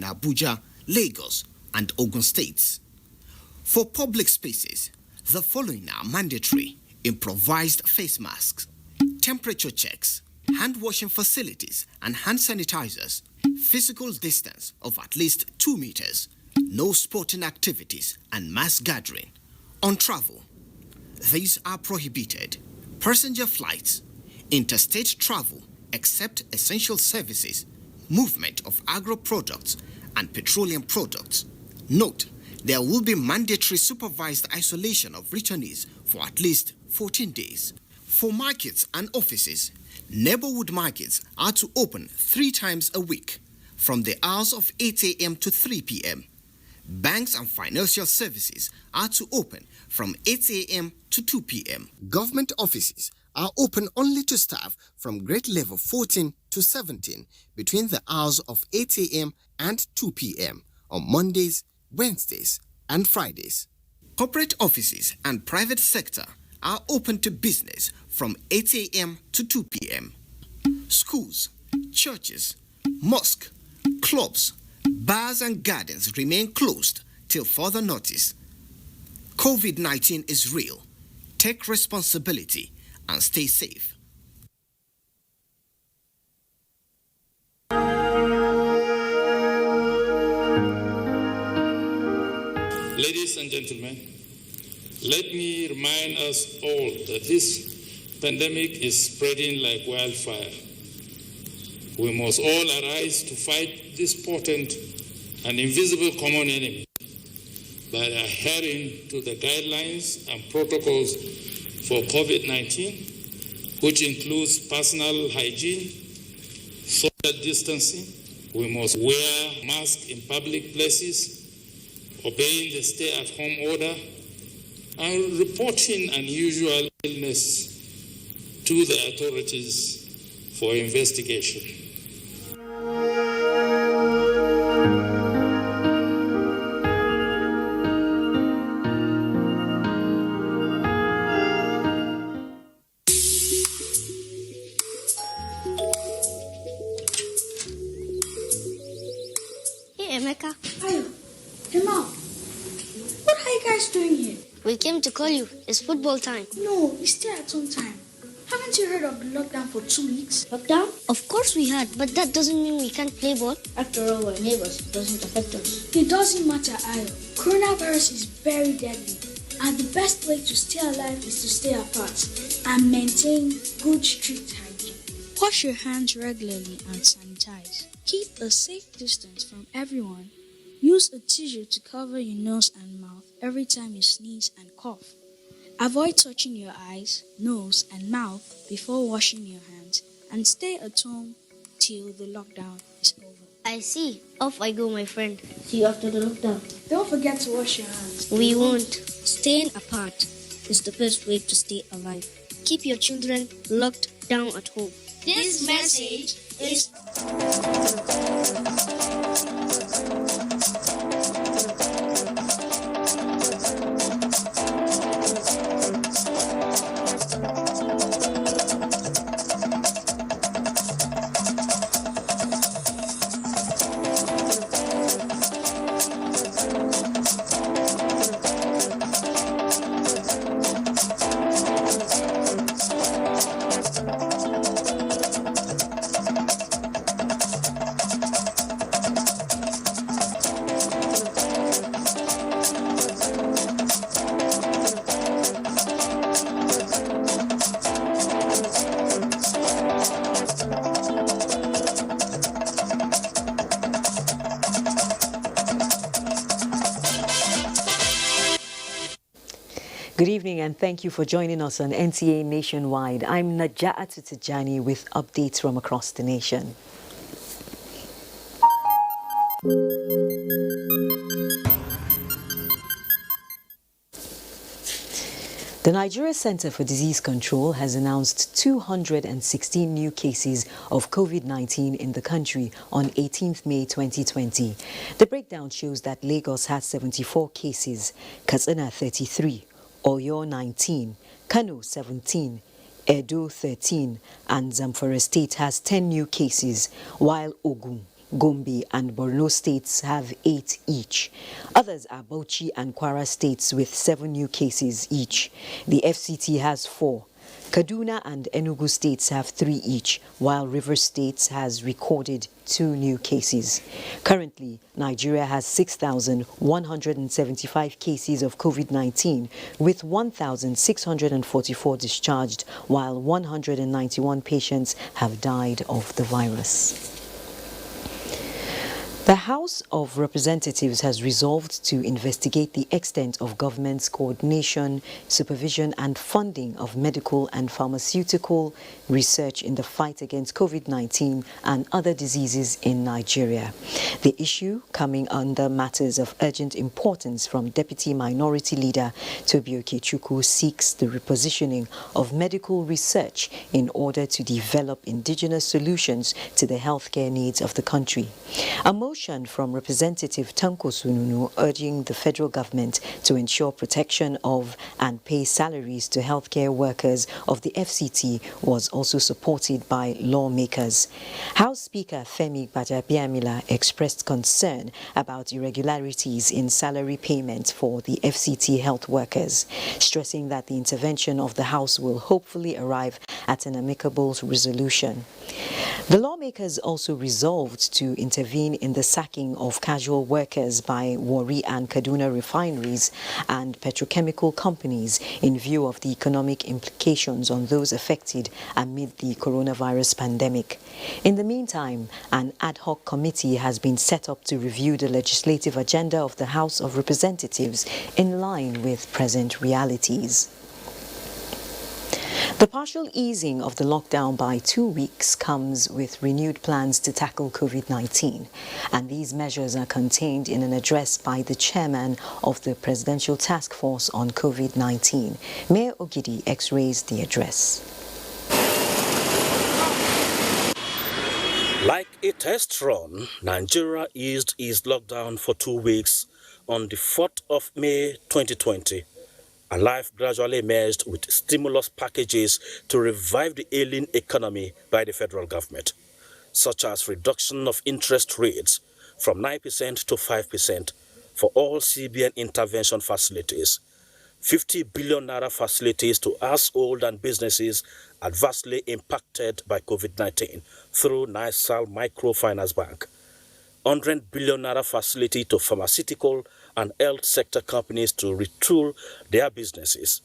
Abuja, Lagos, and Ogun states. For public spaces, the following are mandatory: improvised face masks, temperature checks, hand washing facilities and hand sanitizers, physical distance of at least 2 meters, no sporting activities and mass gathering. On travel, these are prohibited: passenger flights, interstate travel except essential services, movement of agro products and petroleum products. Note, there will be mandatory supervised isolation of returnees for at least 14 days. For markets and offices, neighborhood markets are to open 3 times a week from the hours of 8 a.m. to 3 p.m. Banks and financial services are to open from 8 a.m. to 2 p.m. Government offices are open only to staff from grade level 14 to 17 between the hours of 8 a.m. and 2 p.m. on Mondays, Wednesdays, and Fridays. Corporate offices and private sector are open to business from 8 a.m. to 2 p.m. Schools, churches, mosques, clubs, bars and gardens remain closed till further notice. COVID-19 is real. Take responsibility and stay safe. Ladies and gentlemen, let me remind us all that this pandemic is spreading like wildfire. We must all arise to fight this potent and invisible common enemy by adhering to the guidelines and protocols for COVID-19, which includes personal hygiene, social distancing. We must wear masks in public places, obeying the stay-at-home order, and reporting unusual illness to the authorities for investigation. Hey, Emeka. Hi. Emma, what are you guys doing here? We came to call you. It's football time. No, it's still at home time. Haven't you heard of the lockdown for 2 weeks? Lockdown? Of course we had, but that doesn't mean we can't play ball. After all, we're neighbors. It doesn't affect us. It doesn't matter, Ayo. Coronavirus is very deadly, and the best way to stay alive is to stay apart and maintain good strict hygiene. Wash your hands regularly and sanitize. Keep a safe distance from everyone. Use a tissue to cover your nose and mouth every time you sneeze and cough. Avoid touching your eyes, nose, and mouth before washing your hands, and stay at home till the lockdown is over. I see. Off I go, my friend. See you after the lockdown. Don't forget to wash your hands. We won't. Staying apart is the best way to stay alive. Keep your children locked down at home. This message is Good evening and thank you for joining us on NTA Nationwide. I'm Naja'at Tijani with updates from across the nation. The Nigeria Center for Disease Control has announced 216 new cases of COVID-19 in the country on 18th May 2020. The breakdown shows that Lagos has 74 cases, Katsina 33, Oyo 19, Kano 17, Edo 13, and Zamfara State has 10 new cases, while Ogun, Gombe and Borno states have 8 each. Others are Bauchi and Kwara states with 7 new cases each. The FCT has 4. Kaduna and Enugu states have 3 each, while Rivers State has recorded 2 new cases. Currently, Nigeria has 6,175 cases of COVID-19, with 1,644 discharged, while 191 patients have died of the virus. The House of Representatives has resolved to investigate the extent of government's coordination, supervision and funding of medical and pharmaceutical research in the fight against COVID-19 and other diseases in Nigeria. The issue coming under matters of urgent importance from Deputy Minority Leader Tobi Okechukwu seeks the repositioning of medical research in order to develop indigenous solutions to the healthcare needs of the country. A motion from Representative Tanko Sununu urging the federal government to ensure protection of and pay salaries to healthcare workers of the FCT was also supported by lawmakers. House Speaker Femi Gbajabiamila expressed concern about irregularities in salary payment for the FCT health workers, stressing that the intervention of the House will hopefully arrive at an amicable resolution. The lawmakers also resolved to intervene in the sacking of casual workers by Warri and Kaduna refineries and petrochemical companies in view of the economic implications on those affected amid the coronavirus pandemic. In the meantime, an ad hoc committee has been set up to review the legislative agenda of the House of Representatives in line with present realities. The partial easing of the lockdown by 2 weeks comes with renewed plans to tackle COVID-19, and these measures are contained in an address by the chairman of the Presidential Task Force on COVID-19. Mayor Ogidi X-rays the address. Like a test run, Nigeria eased its lockdown for 2 weeks on the 4th of May 2020. And life gradually emerged with stimulus packages to revive the ailing economy by the federal government, such as reduction of interest rates from 9% to 5% for all CBN intervention facilities, 50 billion naira facilities to households and businesses adversely impacted by COVID-19 through Nisal Microfinance Bank, 100 billion naira facility to pharmaceutical and health sector companies to retool their businesses,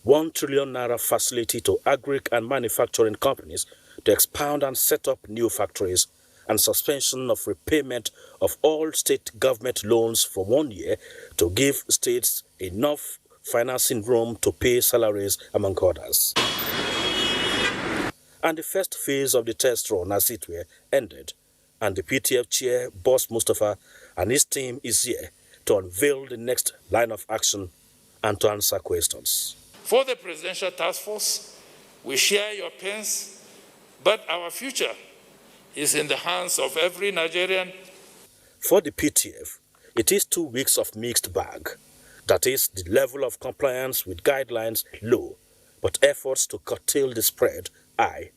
1 trillion naira facility to agri and manufacturing companies to expand and set up new factories, and suspension of repayment of all state government loans for 1 year to give states enough financing room to pay salaries, among others. And the first phase of the test run, as it were, ended, and the PTF chair, Boss Mustafa, and his team is here to unveil the next line of action and to answer questions. For the Presidential Task Force, we share your pains, but our future is in the hands of every Nigerian. For the PTF, it is 2 weeks of mixed bag. That is, the level of compliance with guidelines low, but efforts to curtail the spread high.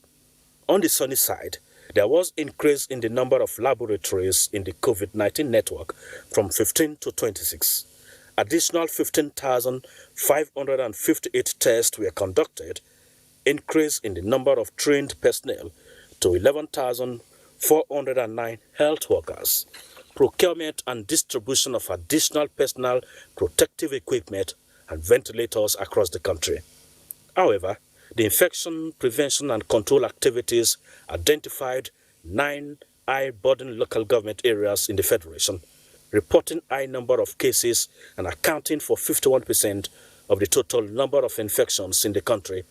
On the sunny side, there was increase in the number of laboratories in the COVID-19 network from 15 to 26. Additional 15,558 tests were conducted, increase in the number of trained personnel to 11,409 health workers, procurement and distribution of additional personal protective equipment and ventilators across the country. However, the infection prevention and control activities identified 9 high-burden local government areas in the Federation, reporting high number of cases and accounting for 51% of the total number of infections in the country.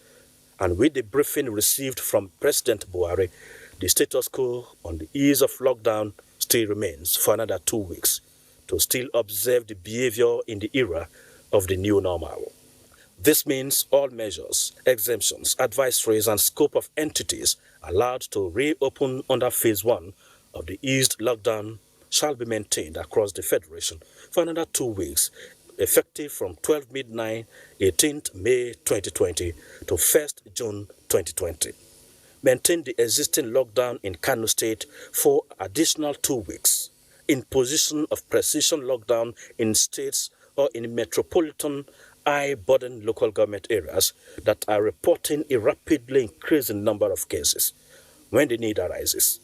And with the briefing received from President Buhari, the status quo on the ease of lockdown still remains for another 2 weeks to still observe the behavior in the era of the new normal. This means all measures, exemptions, advisories, and scope of entities allowed to reopen under Phase 1 of the eased lockdown shall be maintained across the Federation for another 2 weeks, effective from 12 midnight, 18th May 2020 to 1st June 2020. maintain the existing lockdown in Kano State for additional 2 weeks, imposition of precision lockdown in states or in metropolitan high-burden local government areas that are reporting a rapidly increasing number of cases when the need arises.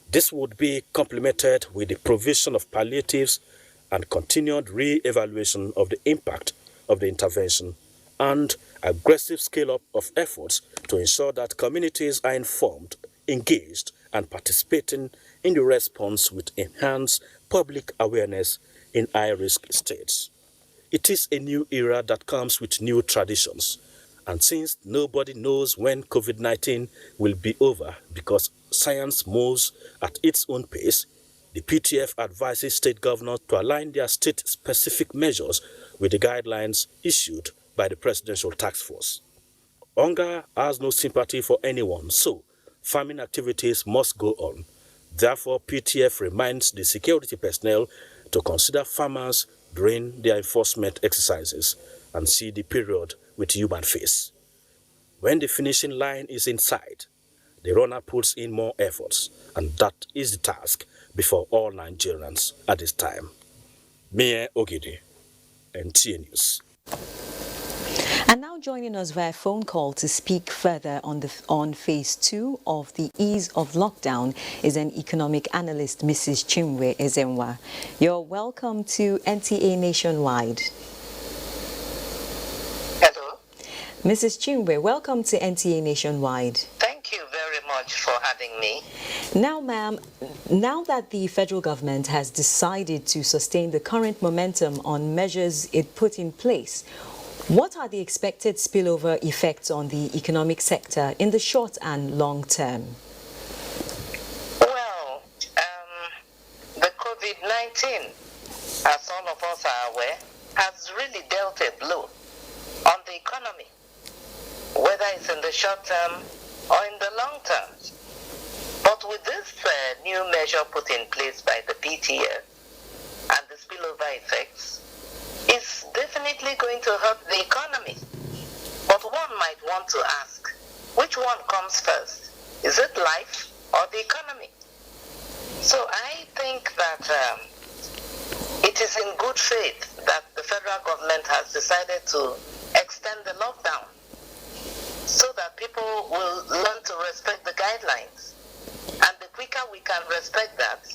This would be complemented with the provision of palliatives and continued re-evaluation of the impact of the intervention and aggressive scale-up of efforts to ensure that communities are informed, engaged, and participating in the response with enhanced public awareness in high-risk states. It is a new era that comes with new traditions, and since nobody knows when COVID-19 will be over because science moves at its own pace, the PTF advises state governors to align their state-specific measures with the guidelines issued by the Presidential Task Force. Hunger has no sympathy for anyone, so farming activities must go on. Therefore, PTF reminds the security personnel to consider farmers during their enforcement exercises and see the period with human face. When the finishing line is in sight, the runner puts in more efforts, and that is the task before all Nigerians at this time. Mie Ogidi, NTA News. And now joining us via phone call to speak further on phase 2 of the ease of lockdown is an economic analyst, Mrs. Chinwe Ezenwa. You're welcome to NTA Nationwide. Hello. Mrs. Chinwe, welcome to NTA Nationwide. Thank you very much for having me. Now, ma'am, now that the federal government has decided to sustain the current momentum on measures it put in place, what are the expected spillover effects on the economic sector in the short and long term? Well, the COVID-19, as all of us are aware, has really dealt a blow on the economy, whether it's in the short term or in the long term. But with this new measure put in place by the PTF and the spillover effects, it's definitely going to hurt the economy. But one might want to ask, which one comes first? Is it life or the economy? So I think that it is in good faith that the federal government has decided to extend the lockdown so that people will learn to respect the guidelines. And the quicker we can respect that,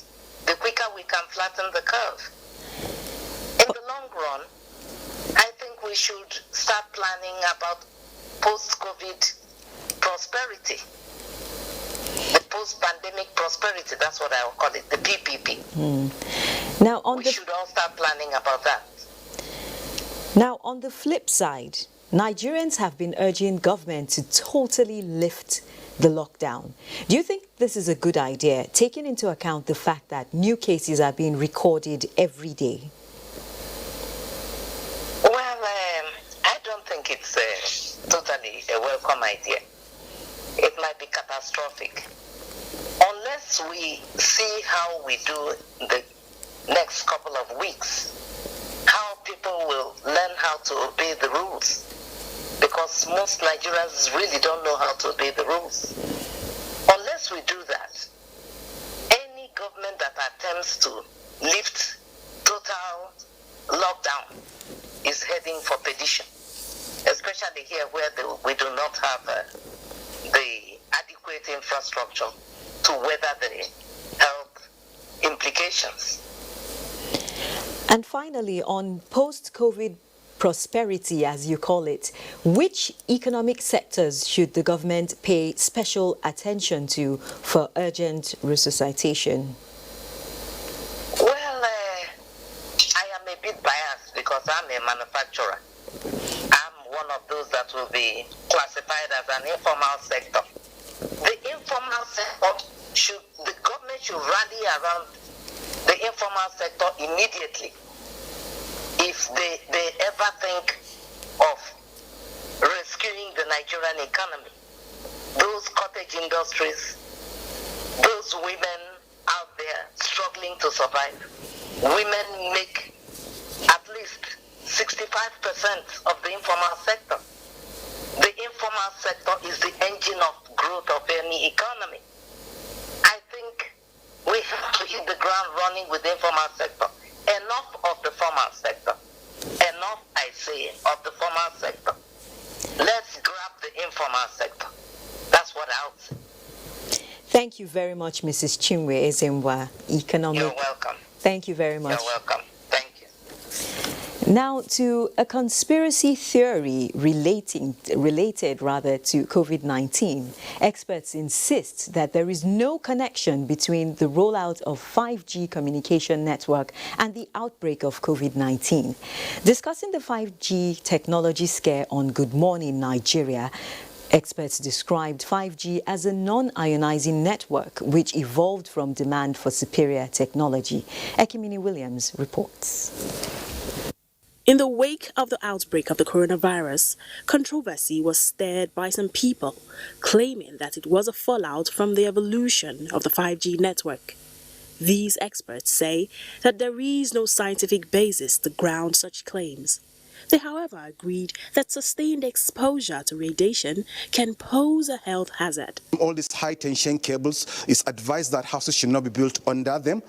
the quicker we can flatten the curve. In the long run, I think we should start planning about post-COVID prosperity. The post-pandemic prosperity, that's what I will call it, the PPP. Now, we should all start planning about that. Now, on the flip side, Nigerians have been urging government to totally lift the lockdown. Do you think this is a good idea, taking into account the fact that new cases are being recorded every day? Well, I don't think it's totally a welcome idea. It might be catastrophic. Unless we see how we do the next couple of weeks, how people will learn how to obey the rules. Because most Nigerians really don't know how to obey the rules. Unless we do that, any government that attempts to lift total lockdown is heading for perdition, especially here where we do not have the adequate infrastructure to weather the health implications. And finally, on post-COVID prosperity, as you call it, which economic sectors should the government pay special attention to for urgent resuscitation? Well, I am a bit biased because I'm a manufacturer. I'm one of those that will be classified as an informal sector. The informal sector the government should rally around the informal sector immediately. If they ever think of rescuing the Nigerian economy, those cottage industries, those women out there struggling to survive, women make at least 65% of the informal sector. The informal sector is the engine of growth growth of any economy. I think we have to hit the ground running with the informal sector. Enough of the formal sector. Enough, I say, of the formal sector. Let's grab the informal sector. That's what I would say. Thank you very much, Mrs. Chinwe Ezemwa, Economic. You're welcome. Thank you very much. You're welcome. Thank you. Now to a conspiracy theory related to COVID-19. Experts insist that there is no connection between the rollout of 5G communication network and the outbreak of COVID-19. Discussing the 5G technology scare on Good Morning Nigeria, experts described 5G as a non-ionizing network which evolved from demand for superior technology. Ekimini Williams reports. In the wake of the outbreak of the coronavirus, controversy was stirred by some people, claiming that it was a fallout from the evolution of the 5G network. These experts say that there is no scientific basis to ground such claims. They, however, agreed that sustained exposure to radiation can pose a health hazard. All these high-tension cables, it's advised that houses should not be built under them.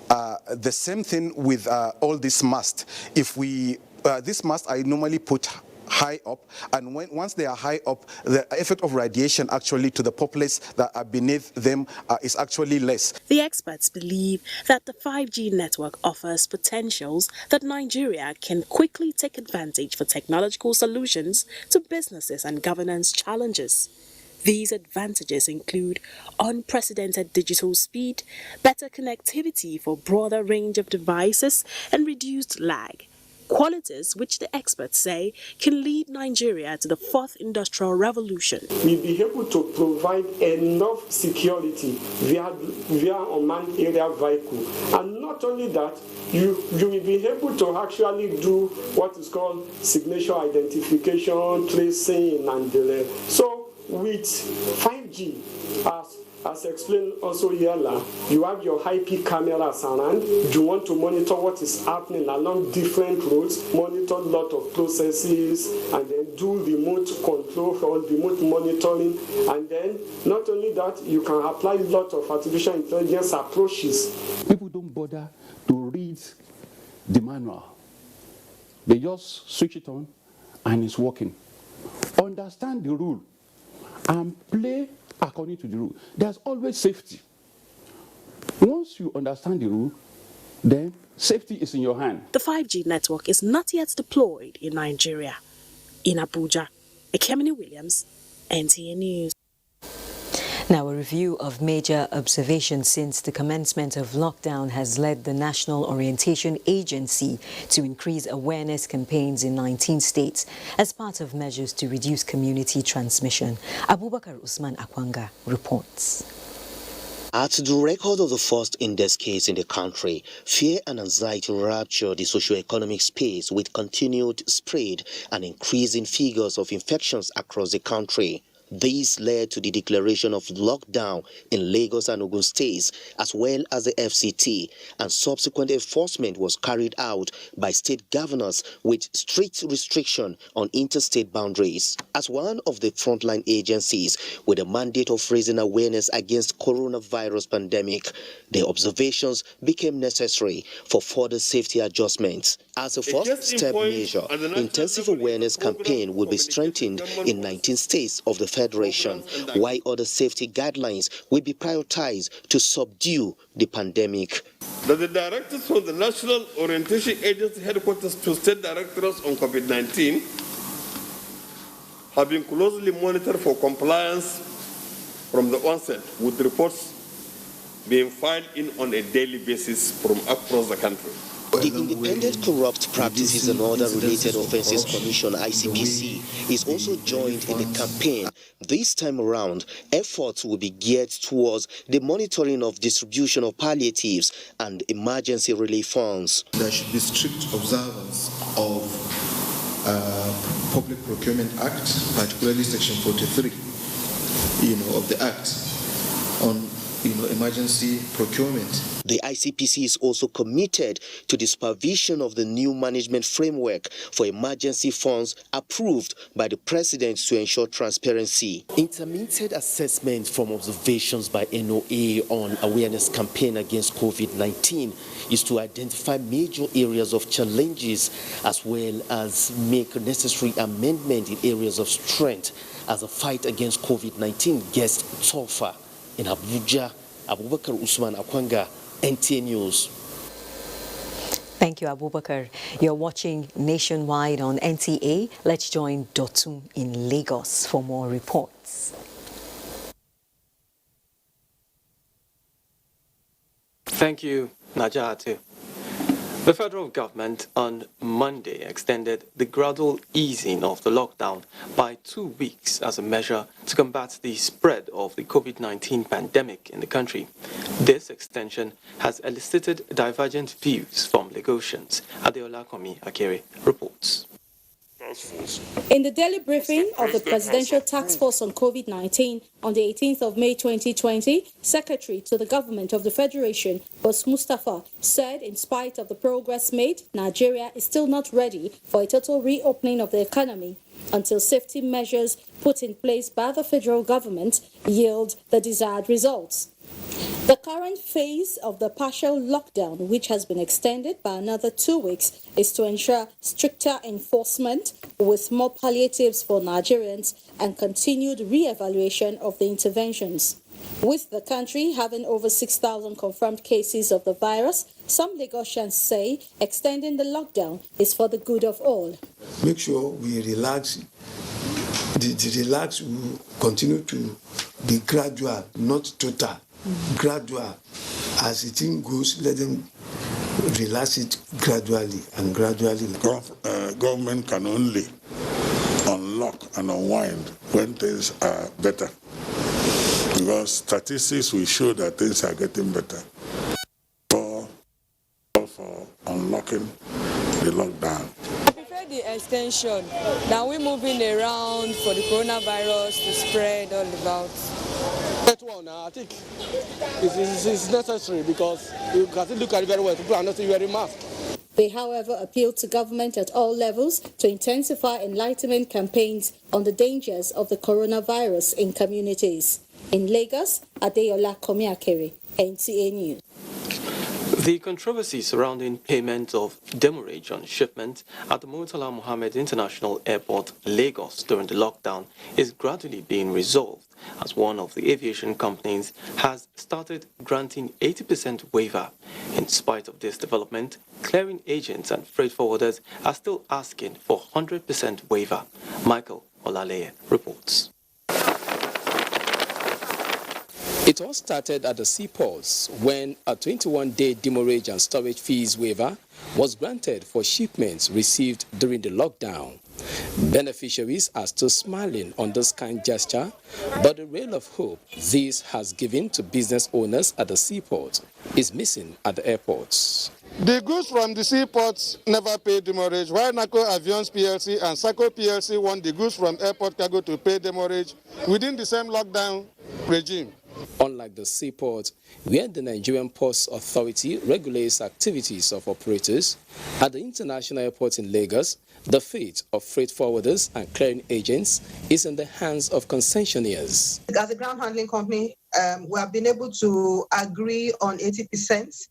The same thing with all this mast. If we, this mast I normally put high up, and once they are high up, the effect of radiation actually to the populace that are beneath them is actually less. The experts believe that the 5G network offers potentials that Nigeria can quickly take advantage for technological solutions to businesses and governance challenges. These advantages include unprecedented digital speed, better connectivity for a broader range of devices, and reduced lag. Qualities which the experts say can lead Nigeria to the fourth industrial revolution. We'll be able to provide enough security via unmanned aerial vehicle. And not only that, you will be able to actually do what is called signature identification, tracing, and so with 5G, as explained also earlier, you have your high-peak cameras around. You want to monitor what is happening along different roads, monitor a lot of processes, and then do remote control or remote monitoring. And then, not only that, you can apply a lot of artificial intelligence approaches. People don't bother to read the manual. They just switch it on, and it's working. Understand the rule and play according to the rule. There's always safety. Once you understand the rule, then safety is in your hand. The 5G network is not yet deployed in Nigeria. In Abuja, Ekemini Williams, NTA News. Now, a review of major observations since the commencement of lockdown has led the National Orientation Agency to increase awareness campaigns in 19 states as part of measures to reduce community transmission. Abubakar Usman Akwanga reports. At the record of the first index case in the country, fear and anxiety ruptured the socio-economic space with continued spread and increasing figures of infections across the country. This led to the declaration of lockdown in Lagos and Ogun states, as well as the FCT, and subsequent enforcement was carried out by state governors with strict restriction on interstate boundaries. As one of the frontline agencies with a mandate of raising awareness against coronavirus pandemic, the observations became necessary for further safety adjustments. As a first step measure, intensive awareness campaign will be strengthened in 19 states of the Federation, while other safety guidelines will be prioritized to subdue the pandemic. That the directors from the National Orientation Agency headquarters to state directors on COVID-19 have been closely monitored for compliance from the onset, with reports being filed in on a daily basis from across the country. The Independent Corrupt Practices and Other Related Offences Commission, ICPC, is also joined in the campaign. This time around, efforts will be geared towards the monitoring of distribution of palliatives and emergency relief funds. There should be strict observance of Public Procurement Act, particularly Section 43, of the Act on emergency procurement. The ICPC is also committed to the supervision of the new management framework for emergency funds approved by the President to ensure transparency. Intermittent assessment from observations by NOA on awareness campaign against COVID-19 is to identify major areas of challenges as well as make necessary amendment in areas of strength as the fight against COVID-19 gets tougher. In Abuja, Abubakar Usman Akwanga, NTA News. Thank you, Abubakar. You're watching Nationwide on NTA. Let's join Dotun in Lagos for more reports. Thank you, Najat. The federal government on Monday extended the gradual easing of the lockdown by 2 weeks as a measure to combat the spread of the COVID-19 pandemic in the country. This extension has elicited divergent views from Lagosians. Adeola Komi Akere reports. In the daily briefing of the Presidential Task Force on COVID-19 on the 18th of May 2020, Secretary to the Government of the Federation, Boss Mustafa, said in spite of the progress made, Nigeria is still not ready for a total reopening of the economy until safety measures put in place by the federal government yield the desired results. The current phase of the partial lockdown, which has been extended by another 2 weeks, is to ensure stricter enforcement with more palliatives for Nigerians and continued re-evaluation of the interventions. With the country having over 6,000 confirmed cases of the virus, some Lagosians say extending the lockdown is for the good of all. Make sure we relax. The relax will continue to be gradual, not total. Gradual. As the thing goes, let them relax it gradually and gradually. Government can only unlock and unwind when things are better. Because statistics will show that things are getting better. For unlocking the lockdown. I prefer the extension. Now we're moving around for the coronavirus to spread all about. That one, I think, is necessary because you can look at it very well. People are not wearing masks. They, however, appealed to government at all levels to intensify enlightenment campaigns on the dangers of the coronavirus in communities. In Lagos, Adeola Komiakere, NTA News. The controversy surrounding payment of demurrage on shipment at the Murtala Mohammed International Airport, Lagos, during the lockdown is gradually being resolved as one of the aviation companies has started granting 80% waiver. In spite of this development, clearing agents and freight forwarders are still asking for 100% waiver. Michael Olaleye reports. It all started at the seaports when a 21-day demurrage and storage fees waiver was granted for shipments received during the lockdown. Beneficiaries are still smiling on this kind gesture, but the ray of hope this has given to business owners at the seaport is missing at the airports. The goods from the seaports never paid demurrage, while NACO Avions PLC and SACO PLC want the goods from airport cargo to pay demurrage within the same lockdown regime. Unlike the seaport, where the Nigerian Ports Authority regulates activities of operators, at the international airport in Lagos, the fate of freight forwarders and clearing agents is in the hands of concessionaires. As a ground handling company, we have been able to agree on 80%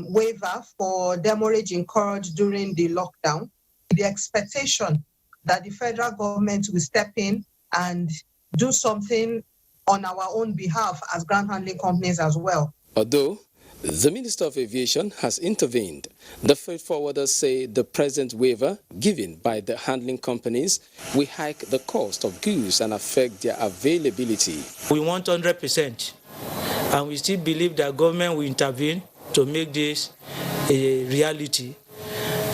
waiver for demurrage incurred during the lockdown. The expectation that the federal government will step in and do something on our own behalf as ground handling companies as well. Although the Minister of Aviation has intervened, the freight forwarders say the present waiver given by the handling companies will hike the cost of goods and affect their availability. We want 100%, and we still believe that government will intervene to make this a reality.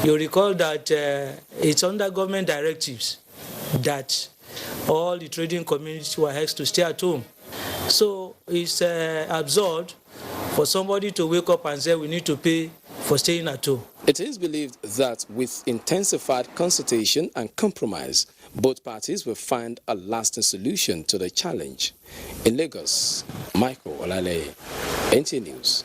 You recall that it's under government directives that all the trading community were asked to stay at home. So it's absurd for somebody to wake up and say we need to pay for staying at home. It is believed that with intensified consultation and compromise, both parties will find a lasting solution to the challenge. In Lagos, Michael Olaleye, NTA News.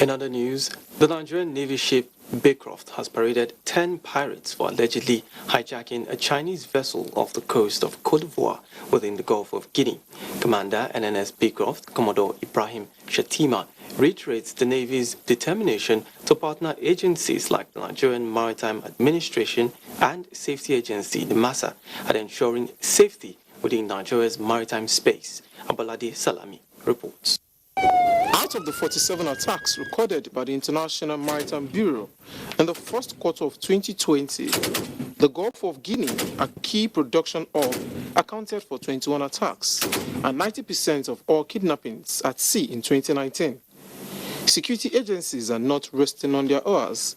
In other news, the Nigerian Navy ship Baycroft has paraded 10 pirates for allegedly hijacking a Chinese vessel off the coast of Côte d'Ivoire within the Gulf of Guinea. Commander NNS Baycroft, Commodore Ibrahim Shatima, reiterates the Navy's determination to partner agencies like the Nigerian Maritime Administration and Safety Agency, the MASA, at ensuring safety within Nigeria's maritime space. Abalade Salami reports. Out of the 47 attacks recorded by the International Maritime Bureau in the first quarter of 2020, the Gulf of Guinea, a key production hub, accounted for 21 attacks and 90% of all kidnappings at sea in 2019. Security agencies are not resting on their oars,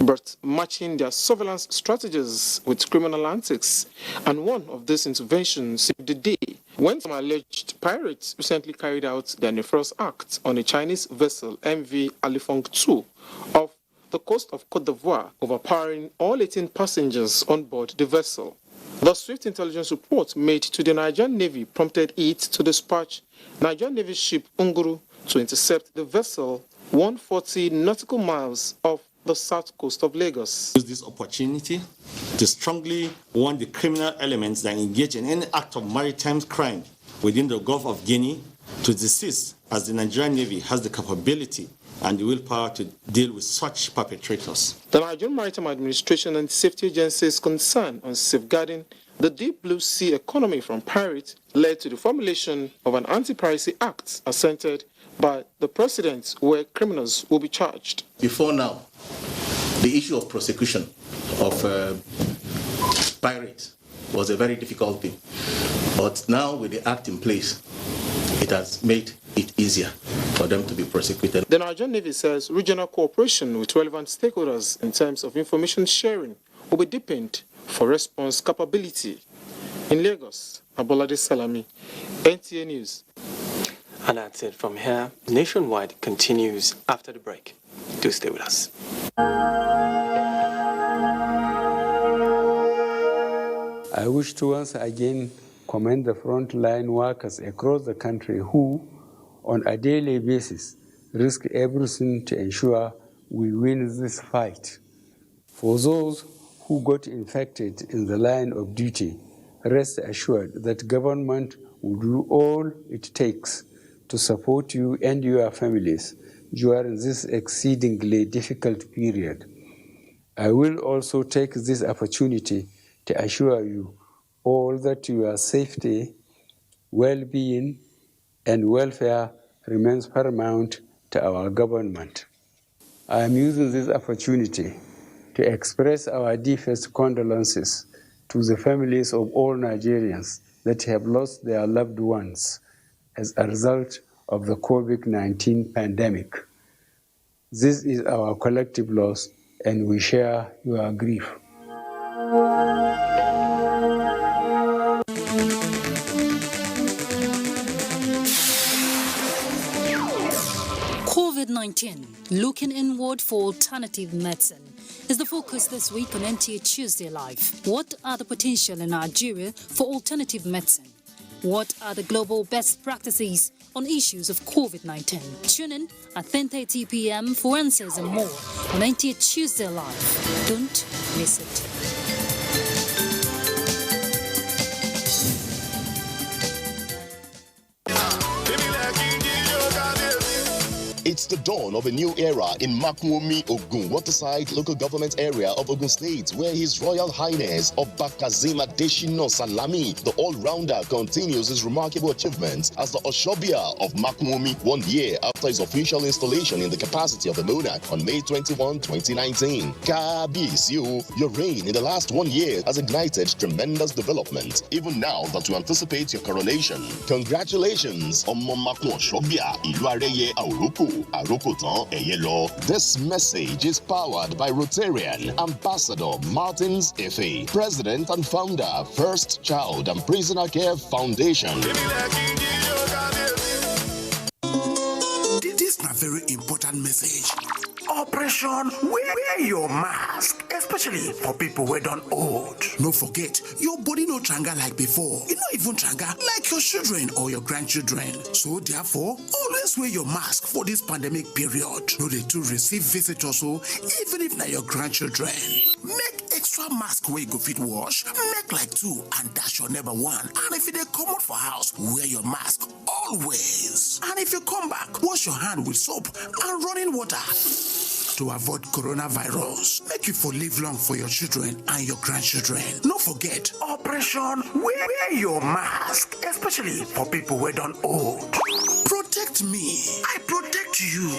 but matching their surveillance strategies with criminal antics. And one of these interventions saved the day when some alleged pirates recently carried out their nefarious act on a Chinese vessel MV Alifong 2 off the coast of Côte d'Ivoire, overpowering all 18 passengers on board the vessel. The swift intelligence report made to the Nigerian Navy prompted it to dispatch Nigerian Navy ship Unguru to intercept the vessel 140 nautical miles off the south coast of Lagos. Use this opportunity to strongly warn the criminal elements that engage in any act of maritime crime within the Gulf of Guinea to desist, as the Nigerian Navy has the capability and the willpower to deal with such perpetrators. The Nigerian Maritime Administration and Safety Agency's concern on safeguarding the deep blue sea economy from pirates led to the formulation of an anti-piracy act assented by the president, where criminals will be charged. Before now, the issue of prosecution of pirates was a very difficult thing. But now with the act in place, it has made it easier for them to be prosecuted. The Nigerian Navy says regional cooperation with relevant stakeholders in terms of information sharing will be deepened for response capability. In Lagos, Abolade Salami, NTA News. And that's it from here. Nationwide continues after the break. Do stay with us. I wish to once again commend the frontline workers across the country who, on a daily basis, risk everything to ensure we win this fight. For those who got infected in the line of duty, rest assured that government will do all it takes to support you and your families during this exceedingly difficult period. I will also take this opportunity to assure you all that your safety, well-being, and welfare remains paramount to our government. I am using this opportunity to express our deepest condolences to the families of all Nigerians that have lost their loved ones as a result of the COVID-19 pandemic. This is our collective loss, and we share your grief. COVID-19, looking inward for alternative medicine, is the focus this week on NTA Tuesday Live. What are the potential in Nigeria for alternative medicine? What are the global best practices on issues of COVID-19? Tune in at 10:30 p.m. for answers and more on NTA Tuesday Live. Don't miss it. It's the dawn of a new era in Makuomi, Ogun, waterside local government area of Ogun State, where His Royal Highness Obakazima Deshino Salami, the all-rounder, continues his remarkable achievements as the Oshobia of Makuomi 1 year after his official installation in the capacity of a monarch on May 21, 2019. Kabisiu, your reign in the last 1 year has ignited tremendous development, even now that you anticipate your coronation. Congratulations, Omo Makuo Oshobia, Iluareye Auruku. This message is powered by Rotarian Ambassador Martins Efe, President and Founder, First Child and Prisoner Care Foundation. This is a very important message Operation Wear Your Mask, especially for people who don't old. No forget, your body no tranga like before. You not even tranga like your children or your grandchildren. So therefore, always wear your mask for this pandemic period. No dey to receive visitors, so even if na your grandchildren. Make extra mask where you go fit wash, make like 2 and dash your neighbor 1. And if you dey comot for house, wear your mask always. And if you come back, wash your hand with soap and running water to avoid coronavirus. Make you for live long for your children and your grandchildren. No forget, Operation Wear Your Mask, especially for people who don't old. Protect me, I protect you.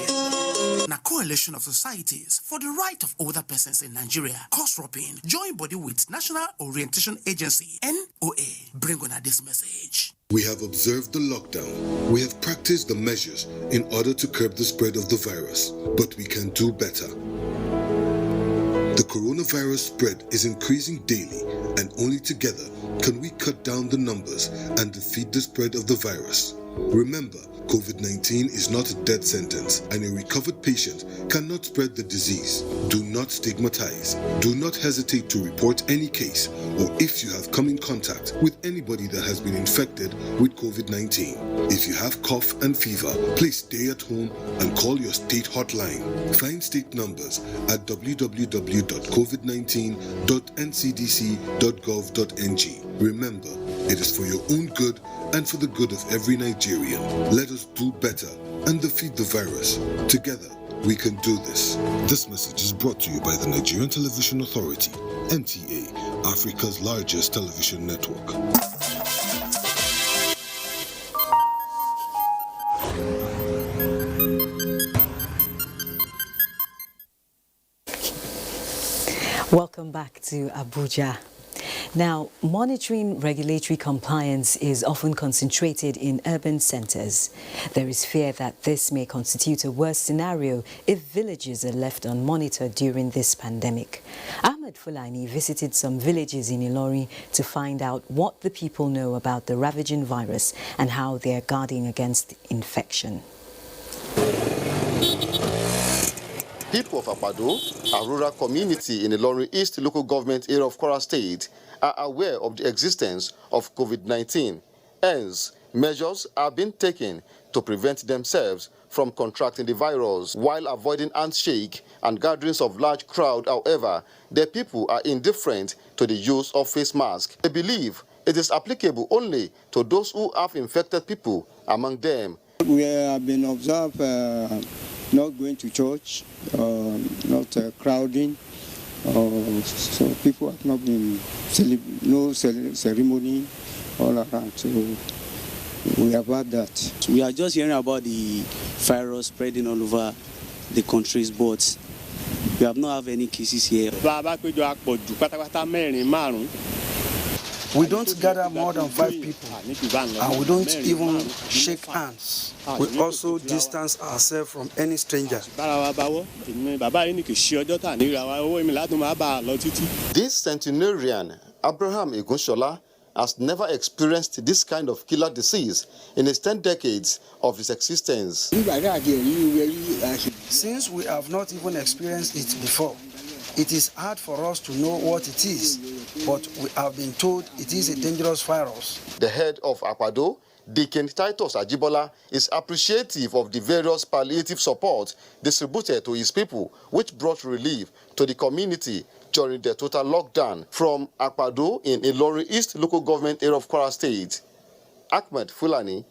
Na coalition of societies for the right of older persons in Nigeria, COSROPIN, join body with National Orientation Agency, NOA, bring on this message. We have observed the lockdown. We have practiced the measures in order to curb the spread of the virus, but we can do better. The coronavirus spread is increasing daily, and only together can we cut down the numbers and defeat the spread of the virus. Remember, COVID-19 is not a death sentence, and a recovered patient cannot spread the disease. Do not stigmatize. Do not hesitate to report any case, or if you have come in contact with anybody that has been infected with COVID-19. If you have cough and fever, please stay at home and call your state hotline. Find state numbers at www.covid19.ncdc.gov.ng. Remember, it is for your own good and for the good of every Nigerian. Let us do better and defeat the virus. Together, we can do this. This message is brought to you by the Nigerian Television Authority, NTA, Africa's largest television network. Welcome back to Abuja. Now, monitoring regulatory compliance is often concentrated in urban centers. There is fear that this may constitute a worse scenario if villages are left unmonitored during this pandemic. Ahmed Fulani visited some villages in Ilorin to find out what the people know about the ravaging virus and how they are guarding against infection. People of Apado, a rural community in the Ilorin East local government area of Kwara State, are aware of the existence of COVID-19. Hence, measures are being taken to prevent themselves from contracting the virus while avoiding handshake and gatherings of large crowd. However, the people are indifferent to the use of face masks. They believe it is applicable only to those who have infected people among them. We have been observed not going to church, not crowding. So people have not been, no ceremony all around. So we have had that. We are just hearing about the virus spreading all over the countries, but we have not had any cases here. We don't gather more than 5 people, and we don't even shake hands. We also distance ourselves from any stranger. This centenarian, Abraham Egunshola, has never experienced this kind of killer disease in his 10 decades of his existence. Since we have not even experienced it before, it is hard for us to know what it is, but we have been told it is a dangerous virus. The head of Apado, Deacon Titus Ajibola, is appreciative of the various palliative support distributed to his people, which brought relief to the community during the total lockdown. From Apado in Ilorin East local government area of Kwara State, Ahmed Fulani.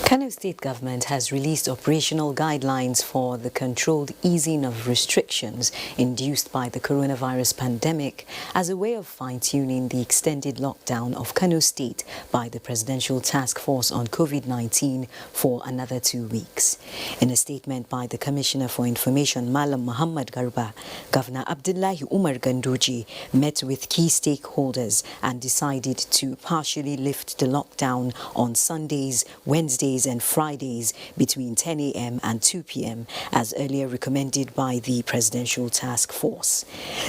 Kano State Government has released operational guidelines for the controlled easing of restrictions induced by the coronavirus pandemic as a way of fine-tuning the extended lockdown of Kano State by the Presidential Task Force on COVID-19 for another 2 weeks. In a statement by the Commissioner for Information, Malam Muhammad Garba, Governor Abdullahi Umar Ganduji met with key stakeholders and decided to partially lift the lockdown on Sundays, Wednesdays, Mondays and Fridays between 10 a.m. and 2 p.m. as earlier recommended by the Presidential Task Force.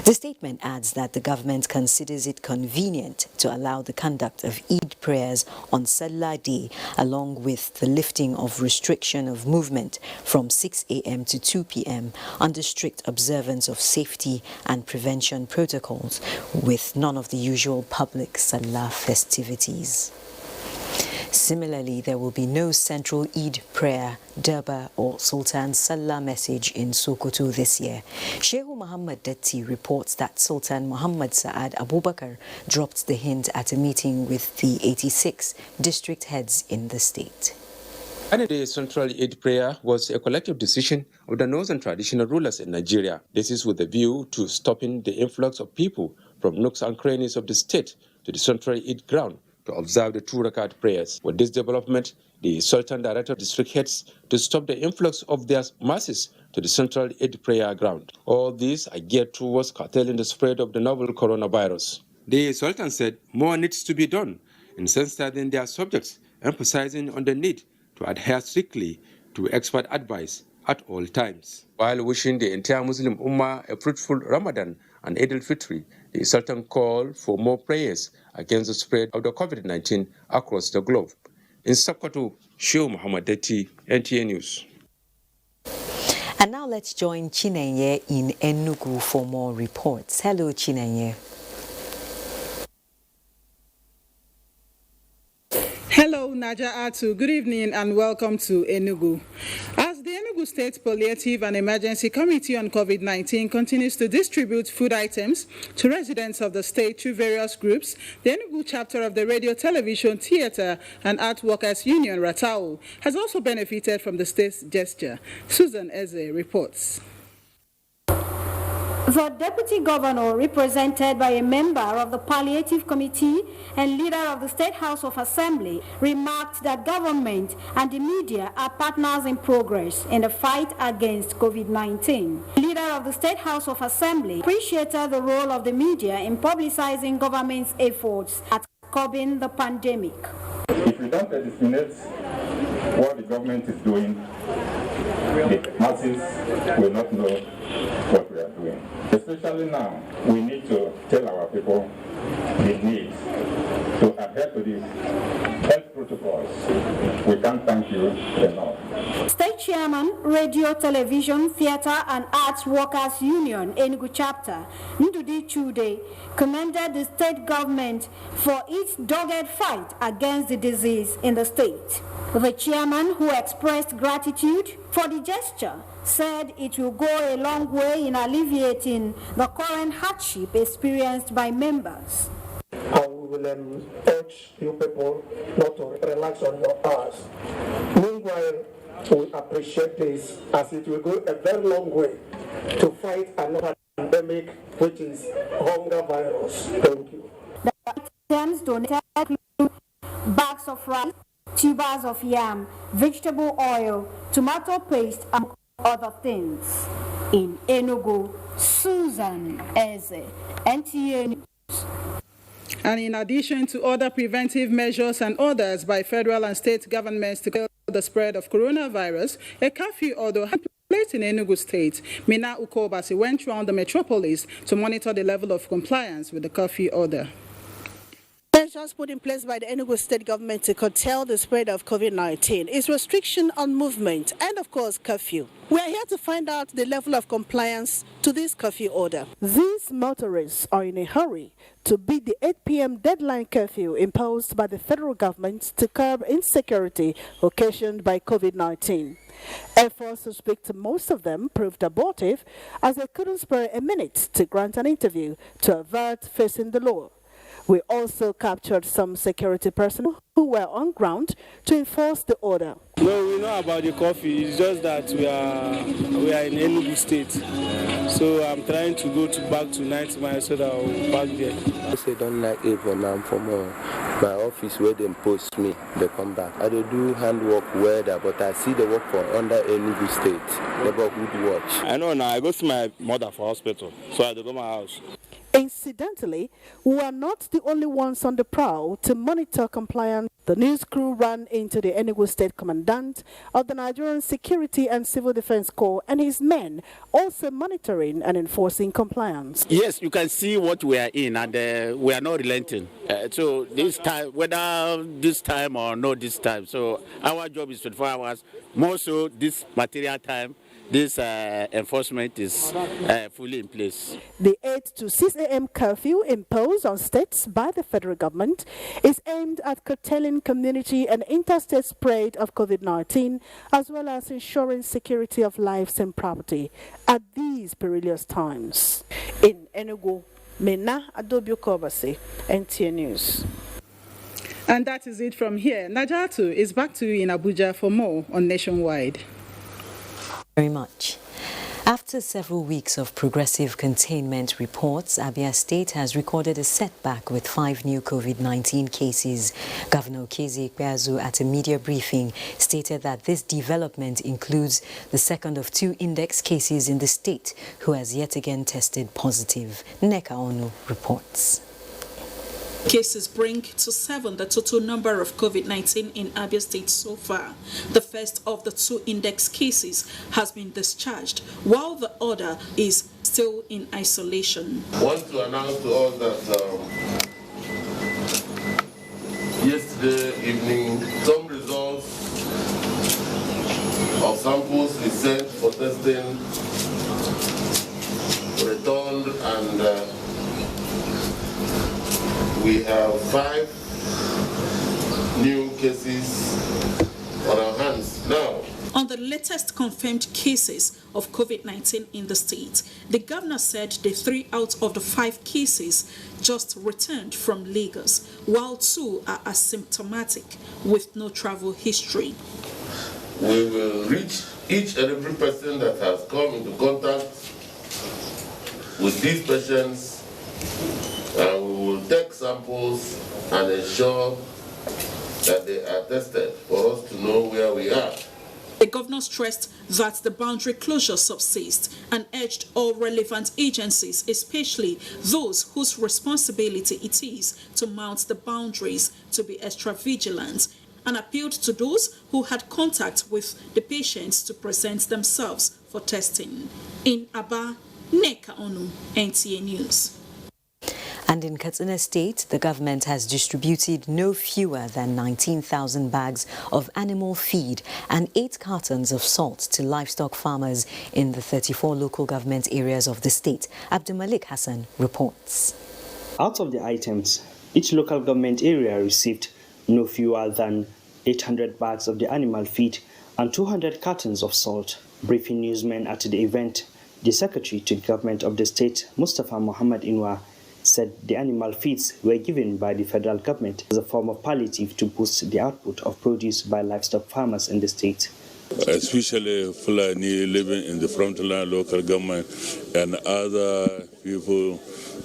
The statement adds that the government considers it convenient to allow the conduct of Eid prayers on Salah Day, along with the lifting of restriction of movement from 6 a.m. to 2 p.m. under strict observance of safety and prevention protocols, with none of the usual public Salah festivities. Similarly, there will be no central Eid prayer, Durbar or Sultan Salah message in Sokoto this year. Sheikh Muhammad Datti reports that Sultan Muhammad Saad Abubakar dropped the hint at a meeting with the 86 district heads in the state. The central Eid prayer was a collective decision of the northern traditional rulers in Nigeria. This is with a view to stopping the influx of people from nooks and crannies of the state to the central Eid ground to observe the 2 rakat prayers. With this development, the Sultan directed district heads to stop the influx of their masses to the central Eid prayer ground. All these are geared towards curtailing the spread of the novel coronavirus. The Sultan said more needs to be done in sensitizing their subjects, emphasizing on the need to adhere strictly to expert advice at all times. While wishing the entire Muslim Ummah a fruitful Ramadan and Eid al-Fitr, the Sultan called for more prayers against the spread of the COVID-19 across the globe. In Sokoto, Sheikh Muhammad Datti, NTA News. And now let's join Chinenye in Enugu for more reports. Hello, Chinenye. Hello, Naja Atu. Good evening and welcome to Enugu. As the Enugu State Palliative and Emergency Committee on COVID-19 continues to distribute food items to residents of the state through various groups, the Enugu chapter of the Radio, Television, Theatre and Art Workers Union, Ratau, has also benefited from the state's gesture. Susan Eze reports. The Deputy Governor, represented by a member of the Palliative Committee and leader of the State House of Assembly, remarked that government and the media are partners in progress in the fight against COVID-19. The leader of the State House of Assembly appreciated the role of the media in publicizing government's efforts at curbing the pandemic. If we don't discriminate what the government is doing, the masses will not know what we are doing. Especially now, we need to tell our people the need to adhere to the health protocols. We can't thank you enough. State Chairman, Radio, Television, Theatre and Arts Workers Union, Enugu Chapter, Ndudi Chude, commended the state government for its dogged fight against the disease in the state. The chairman, who expressed gratitude for the gesture, said it will go a long way in alleviating the current hardship experienced by members. I will urge you people not to relax on your hours. Meanwhile, we appreciate this as it will go a very long way to fight another pandemic, which is hunger virus. Thank you. The items donated include bags of rice, tubers of yam, vegetable oil, tomato paste, and other things. In Enugu, Susan Eze, NTA News. And in addition to other preventive measures and orders by federal and state governments to curb the spread of coronavirus, a curfew order had been placed in Enugu State. Mina Ukobasi went around the metropolis to monitor the level of compliance with the curfew order. Measures put in place by the Enugu State government to curtail the spread of COVID-19 is restriction on movement and, of course, curfew. We are here to find out the level of compliance to this curfew order. These motorists are in a hurry to beat the 8 p.m. deadline curfew imposed by the federal government to curb insecurity occasioned by COVID-19. Efforts to speak to most of them proved abortive as they couldn't spare a minute to grant an interview to avert facing the law. We also captured some security personnel who were on ground to enforce the order. No, we know about the coffee. It's just that we are in Enugu State. So I'm trying to go back to 90 miles so that I'll park there. I say don't like it when I'm from my office where they post me, they come back. I do handwork weather, but I see the work for under Enugu State. Neighborhood watch. I know now. I go to my mother for hospital, so I go to my house. In Incidentally, we are not the only ones on the prowl to monitor compliance. The news crew ran into the Enugu State Commandant of the Nigerian Security and Civil Defense Corps and his men also monitoring and enforcing compliance. Yes, you can see what we are in, and we are not relenting. So this time, whether this time or not this time, so our job is 24 hours. More so this material time, this enforcement is fully in place. The 8 to 6 a.m. curfew imposed on states by the federal government is aimed at curtailing community and interstate spread of COVID-19, as well as ensuring security of lives and property at these perilous times. In Enugu, Mena Adobio Kobase, NTA News. And that is it from here. Najatu is back to you in Abuja for more on Nationwide. Very much. After several weeks of progressive containment reports, Abia State has recorded a setback with 5 new COVID-19 cases. Governor Kezi Ikpeazu, at a media briefing, stated that this development includes the second of 2 index cases in the state who has yet again tested positive. Neka Onu reports. Cases bring to 7 the total number of COVID-19 in Abia State so far. The first of the 2 index cases has been discharged, while the other is still in isolation. I want to announce to all that yesterday evening, some results of samples we sent for testing returned, and we have 5 new cases on our hands now. On the latest confirmed cases of COVID-19 in the state, the governor said the 3 out of the 5 cases just returned from Lagos, while 2 are asymptomatic with no travel history. We will reach each and every person that has come into contact with these patients, and we will take samples and ensure that they are tested for us to know where we are. The governor stressed that the boundary closure subsists and urged all relevant agencies, especially those whose responsibility it is to mount the boundaries, to be extra vigilant, and appealed to those who had contact with the patients to present themselves for testing. In Aba, Neka Onu, NTA News. And in Katsina State, the government has distributed no fewer than 19,000 bags of animal feed and 8 cartons of salt to livestock farmers in the 34 local government areas of the state. Abdulmalik Hassan reports. Out of the items, each local government area received no fewer than 800 bags of the animal feed and 200 cartons of salt. Briefing newsmen at the event, the Secretary to Government of the state, Mustafa Muhammad Inwa, said the animal feeds were given by the federal government as a form of palliative to boost the output of produce by livestock farmers in the state. Especially Fulani living in the frontline local government and other people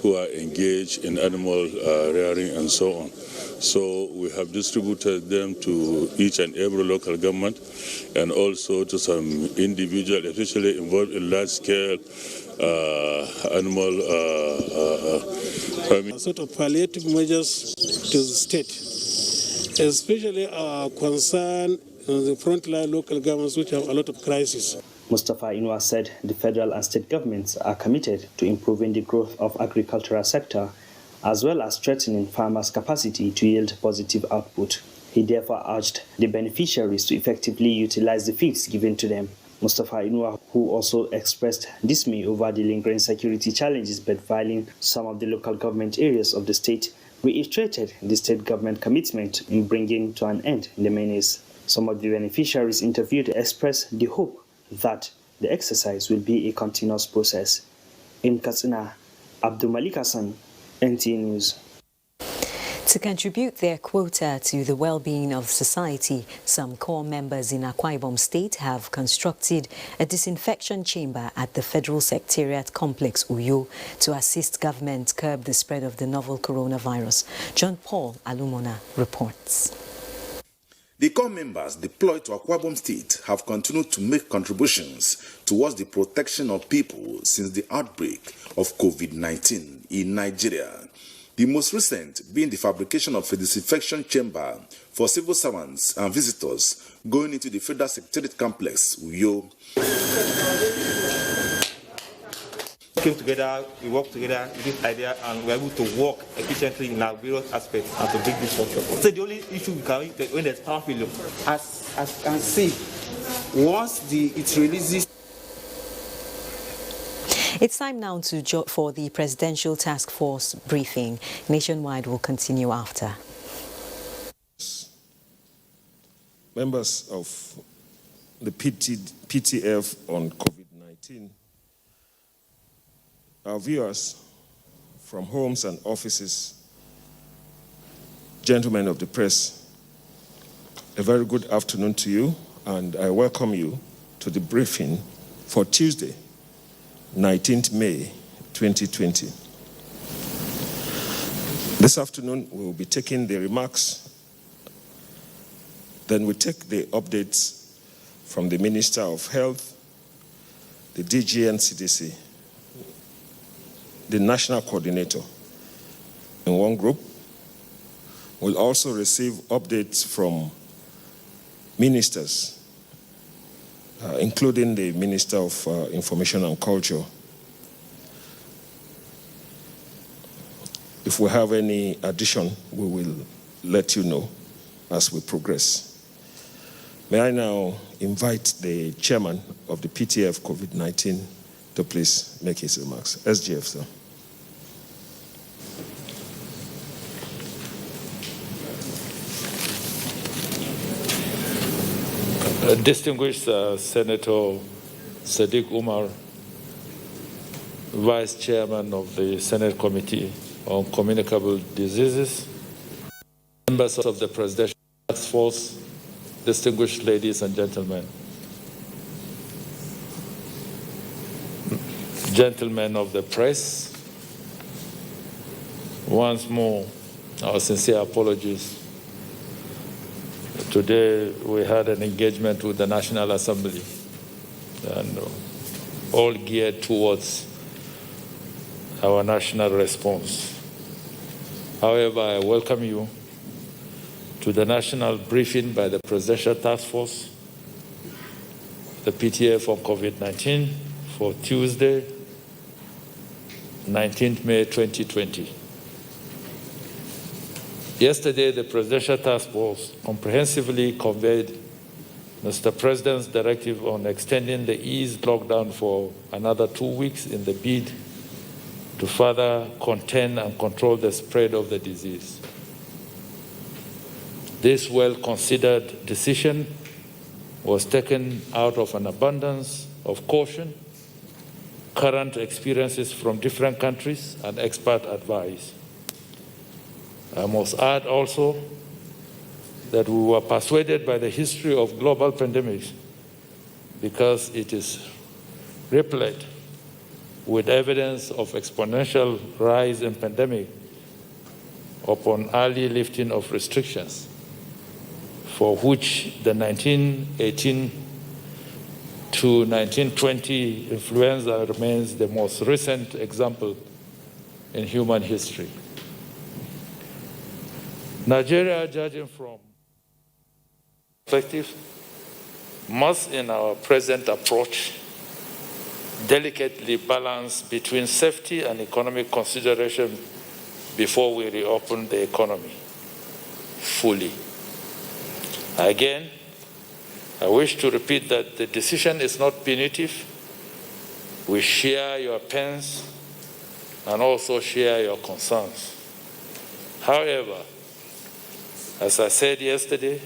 who are engaged in animal rearing and so on. So we have distributed them to each and every local government and also to some individuals, especially involved in large-scale animal farming. Sort of palliative measures to the state, especially our concern on the frontline local governments which have a lot of crises. Mustafa Inwa said the federal and state governments are committed to improving the growth of agricultural sector as well as strengthening farmers' capacity to yield positive output. He therefore urged the beneficiaries to effectively utilize the feeds given to them. Mustafa Inwa, who also expressed dismay over the lingering security challenges bedevailing some of the local government areas of the state, reiterated the state government commitment in bringing to an end the menace. Some of the beneficiaries interviewed expressed the hope that the exercise will be a continuous process. In Katsina, Abdulmalik Hassan, NTA News. To contribute their quota to the well-being of society, some core members in Akwa Ibom State have constructed a disinfection chamber at the Federal Secretariat Complex, Uyo, to assist government curb the spread of the novel coronavirus. John Paul Alumona reports. The core members deployed to Akwa Ibom State have continued to make contributions towards the protection of people since the outbreak of COVID-19 in Nigeria. The most recent being the fabrication of a disinfection chamber for civil servants and visitors going into the Federal Secretariat Complex, Uyo. Came together, we worked together with this idea, and we were able to work efficiently in our various aspects and to bring this structure. So the only issue we can when there's power failure, as you can see, once it releases. It's time now for the Presidential Task Force briefing. Nationwide will continue after. Members of the PTF on COVID-19, our viewers from homes and offices, gentlemen of the press, a very good afternoon to you, and I welcome you to the briefing for Tuesday, 19th May 2020. This afternoon we will be taking the remarks, then we take the updates from the Minister of Health, the DG and CDC, the National Coordinator in one group. We'll also receive updates from ministers, including the Minister of Information and Culture. If we have any addition, we will let you know as we progress. May I now invite the chairman of the PTF COVID-19 to please make his remarks. SGF, sir. Distinguished Senator Sadiq Umar, Vice Chairman of the Senate Committee on Communicable Diseases, members of the Presidential Task Force, distinguished ladies and gentlemen, gentlemen of the press, once more, our sincere apologies. Today, we had an engagement with the National Assembly, and all geared towards our national response. However, I welcome you to the national briefing by the Presidential Task Force, the PTF on COVID-19, for Tuesday, 19th May 2020. Yesterday, the Presidential Task Force comprehensively conveyed Mr. President's directive on extending the eased lockdown for another 2 weeks in the bid to further contain and control the spread of the disease. This well-considered decision was taken out of an abundance of caution, current experiences from different countries, and expert advice. I must add also that we were persuaded by the history of global pandemics because it is replete with evidence of exponential rise in pandemic upon early lifting of restrictions, for which the 1918 to 1920 influenza remains the most recent example in human history. Nigeria, judging from perspective, must in our present approach delicately balance between safety and economic consideration before we reopen the economy fully. Again, I wish to repeat that the decision is not punitive. We share your pains and also share your concerns. However, as I said yesterday,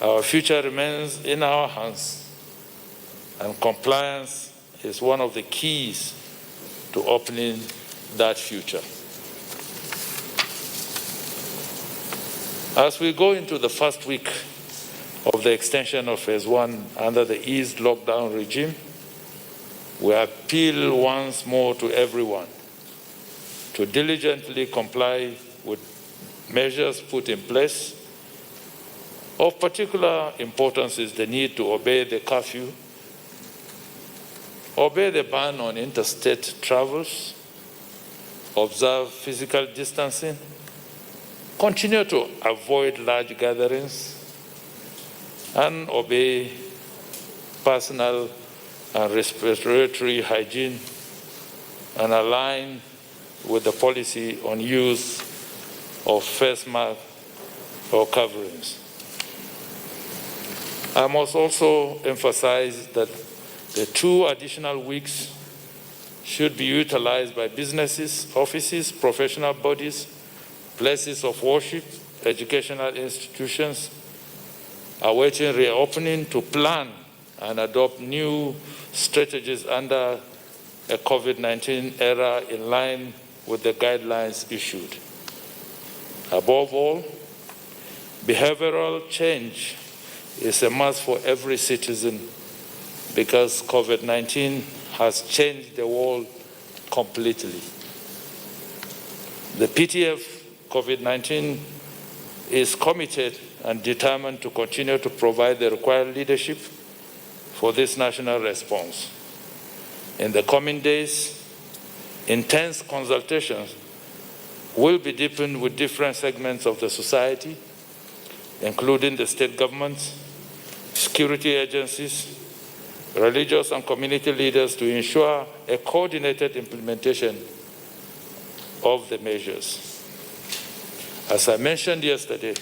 our future remains in our hands, and compliance is one of the keys to opening that future. As we go into the first week of the extension of Phase 1 under the eased lockdown regime, we appeal once more to everyone to diligently comply with measures put in place Of particular importance is the need to obey the curfew, obey the ban on interstate travels, observe physical distancing, continue to avoid large gatherings, and obey personal and respiratory hygiene, and align with the policy on use of face masks or coverings. I must also emphasize that the 2 additional weeks should be utilized by businesses, offices, professional bodies, places of worship, educational institutions awaiting reopening to plan and adopt new strategies under a COVID-19 era in line with the guidelines issued. Above all, behavioral change is a must for every citizen because COVID-19 has changed the world completely. The PTF COVID-19 is committed and determined to continue to provide the required leadership for this national response. In the coming days, intense consultations will be deepened with different segments of the society, including the state governments, security agencies, religious and community leaders to ensure a coordinated implementation of the measures. As I mentioned yesterday,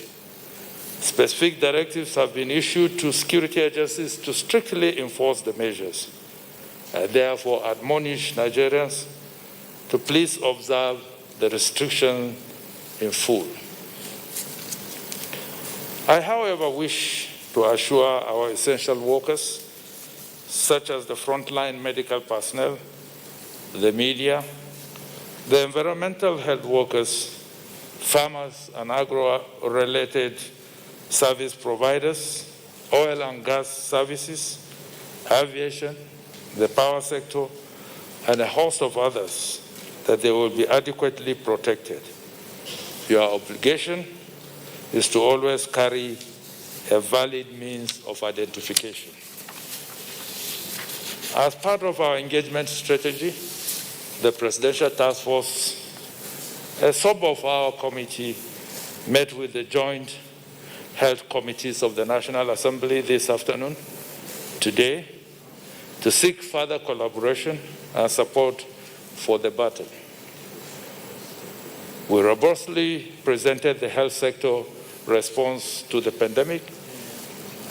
specific directives have been issued to security agencies to strictly enforce the measures. I therefore admonish Nigerians to please observe the restriction in full. I, however, wish to assure our essential workers, such as the frontline medical personnel, the media, the environmental health workers, farmers and agro-related service providers, oil and gas services, aviation, the power sector, and a host of others, that they will be adequately protected. Your obligation is to always carry a valid means of identification. As part of our engagement strategy, the Presidential Task Force, a sub of our committee, met with the joint health committees of the National Assembly this afternoon, today, to seek further collaboration and support for the battle. We robustly presented the health sector response to the pandemic.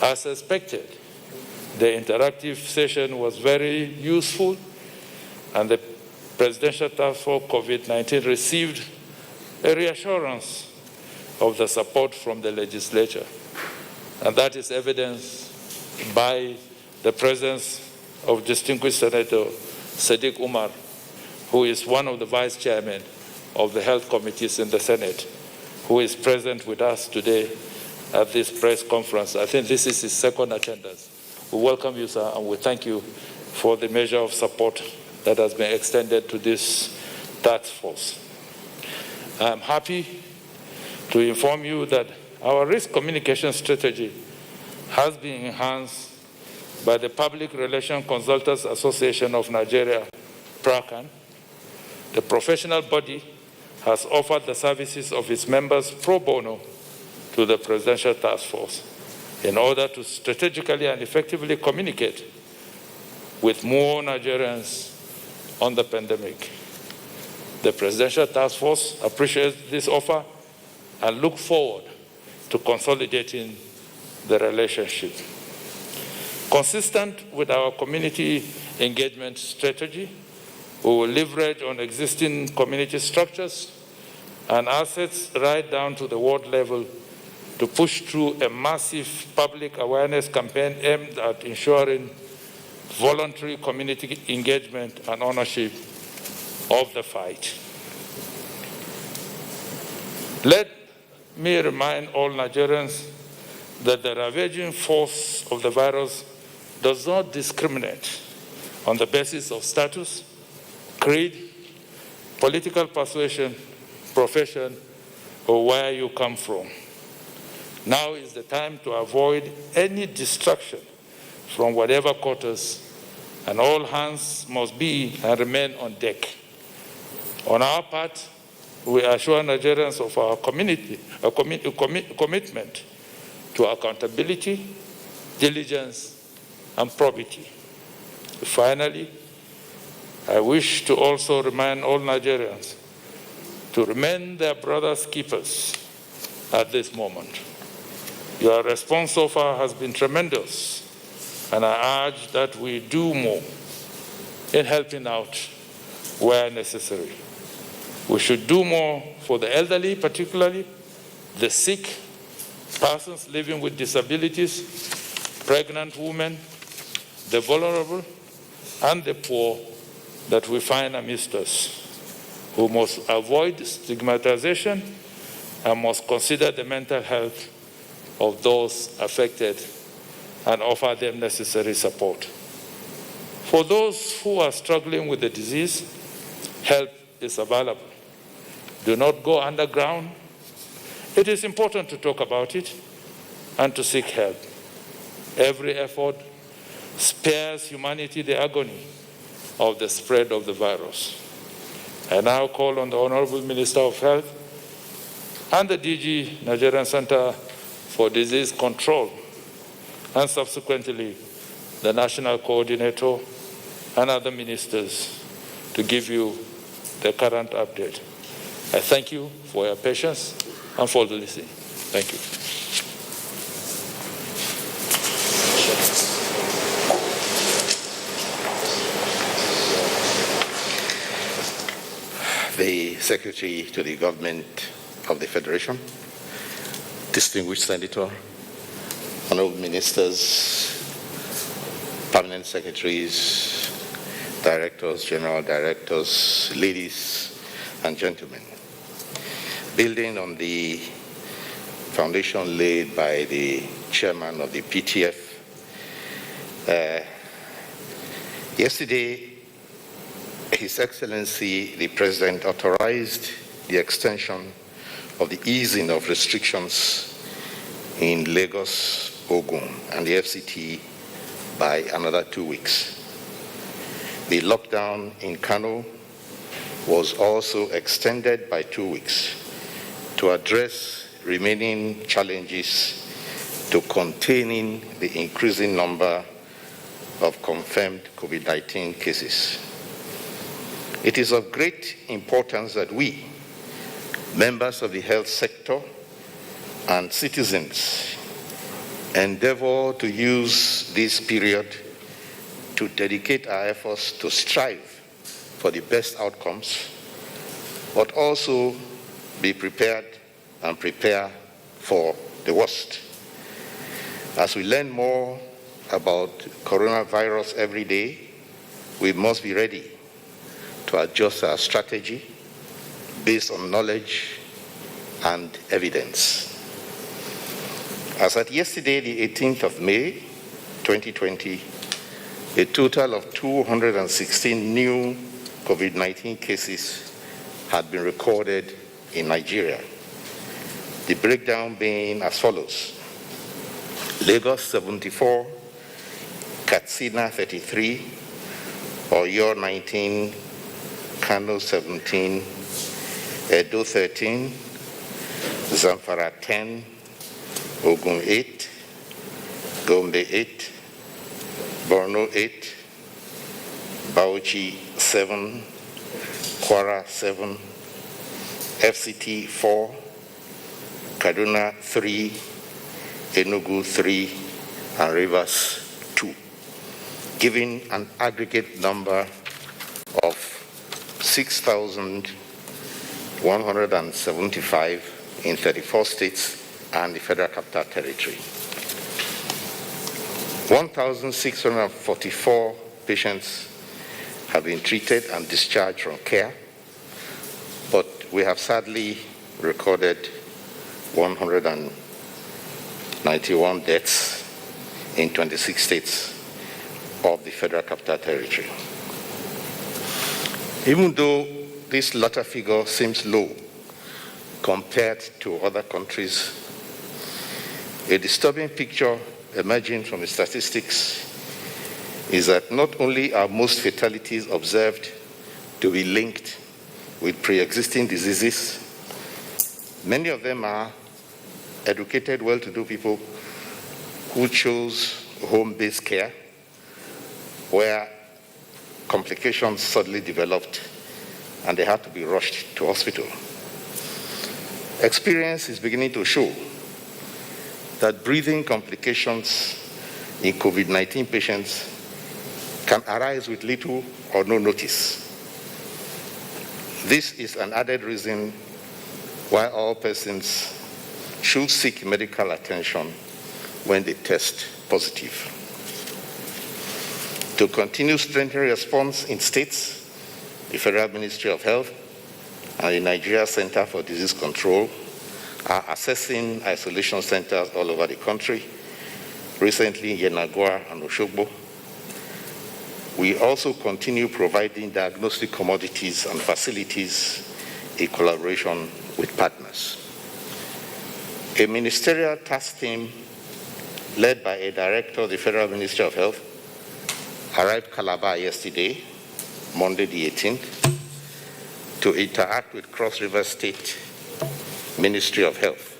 As expected, the interactive session was very useful, and the Presidential Task Force COVID-19 received a reassurance of the support from the legislature. And that is evidenced by the presence of distinguished Senator Sadiq Umar, who is one of the vice chairmen of the health committees in the Senate, who is present with us today at this press conference. I think this is his second attendance. We welcome you, sir, and we thank you for the measure of support that has been extended to this task force. I am happy to inform you that our risk communication strategy has been enhanced by the Public Relations Consultants Association of Nigeria, PRACAN. The professional body has offered the services of its members pro bono to the Presidential Task Force in order to strategically and effectively communicate with more Nigerians on the pandemic. The Presidential Task Force appreciates this offer and look forward to consolidating the relationship. Consistent with our community engagement strategy, we will leverage on existing community structures and assets right down to the ward level to push through a massive public awareness campaign aimed at ensuring voluntary community engagement and ownership of the fight. Let me remind all Nigerians that the ravaging force of the virus does not discriminate on the basis of status, creed, political persuasion, profession, or where you come from. Now is the time to avoid any distraction from whatever quarters, and all hands must be and remain on deck. On our part, we assure Nigerians of our commitment to accountability, diligence, and probity. Finally, I wish to also remind all Nigerians to remain their brothers' keepers at this moment. Your response so far has been tremendous, and I urge that we do more in helping out where necessary. We should do more for the elderly, particularly the sick, persons living with disabilities, pregnant women, the vulnerable, and the poor that we find amidst us, who must avoid stigmatization and must consider the mental health of those affected and offer them necessary support. For those who are struggling with the disease, help is available. Do not go underground. It is important to talk about it and to seek help. Every effort spares humanity the agony of the spread of the virus. I now call on the Honorable Minister of Health and the DG Nigerian Center for Disease Control, and subsequently the National Coordinator and other ministers to give you the current update. I thank you for your patience and for the listening. Thank you. The Secretary to the Government of the Federation, distinguished Senator, honorable ministers, permanent secretaries, directors, general directors, ladies and gentlemen. Building on the foundation laid by the chairman of the PTF, yesterday, His Excellency, the President, authorized the extension of the easing of restrictions in Lagos, Ogun, and the FCT by another 2 weeks. The lockdown in Kano was also extended by 2 weeks to address remaining challenges to containing the increasing number of confirmed COVID-19 cases. It is of great importance that we, members of the health sector and citizens, endeavor to use this period to dedicate our efforts to strive for the best outcomes, but also be prepared and prepare for the worst. As we learn more about coronavirus every day, we must be ready to adjust our strategy based on knowledge and evidence. As at yesterday, the 18th of May, 2020, a total of 216 new COVID-19 cases had been recorded in Nigeria. The breakdown being as follows: Lagos 74, Katsina 33, Oyo 19, Kano 17, Edo 13, Zamfara 10, Ogun 8, Gombe 8, Borno 8, Bauchi 7, Kwara 7, FCT 4, Kaduna 3, Enugu 3, and Rivers 2, giving an aggregate number of 6,175 in 34 states and the Federal Capital Territory. 1,644 patients have been treated and discharged from care, but we have sadly recorded 191 deaths in 26 states of the Federal Capital Territory. Even though this latter figure seems low compared to other countries, A disturbing picture emerging from the statistics is that not only are most fatalities observed to be linked with pre-existing diseases, many of them are educated, well-to-do people who chose home-based care, where complications suddenly developed and they had to be rushed to hospital. Experience is beginning to show that breathing complications in COVID-19 patients can arise with little or no notice. This is an added reason why all persons should seek medical attention when they test positive. To continue strengthening response in states, the Federal Ministry of Health and the Nigerian Center for Disease Control are assessing isolation centers all over the country, recently in Yenagua and Oshogbo. We also continue providing diagnostic commodities and facilities in collaboration with partners. A ministerial task team led by a director of the Federal Ministry of Health arrived Calabar yesterday, Monday the 18th, to interact with Cross River State Ministry of Health.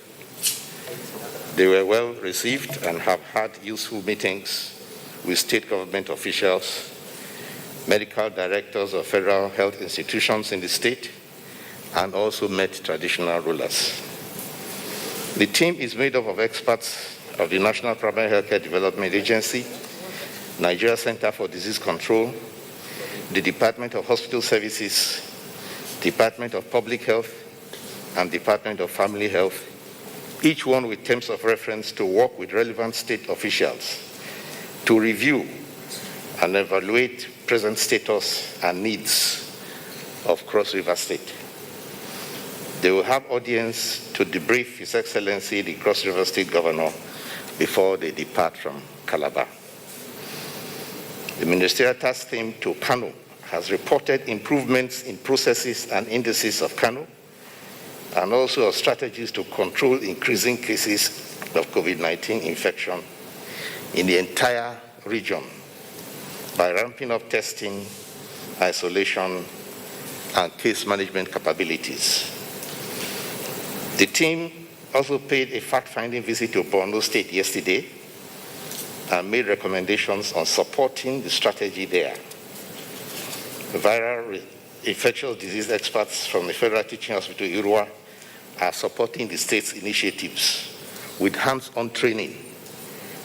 They were well received and have had useful meetings with state government officials, medical directors of federal health institutions in the state, and also met traditional rulers. The team is made up of experts of the National Primary Healthcare Development Agency, Nigeria Center for Disease Control, the Department of Hospital Services, Department of Public Health, and Department of Family Health, each one with terms of reference to work with relevant state officials to review and evaluate present status and needs of Cross River State. They will have audience to debrief His Excellency, the Cross River State Governor, before they depart from Calabar. The ministerial task team to Kano has reported improvements in processes and indices of Kano, and also of strategies to control increasing cases of COVID-19 infection in the entire region by ramping up testing, isolation, and case management capabilities. The team also paid a fact-finding visit to Borno State yesterday and made recommendations on supporting the strategy there. Viral infectious disease experts from the Federal Teaching Hospital Irua are supporting the state's initiatives with hands-on training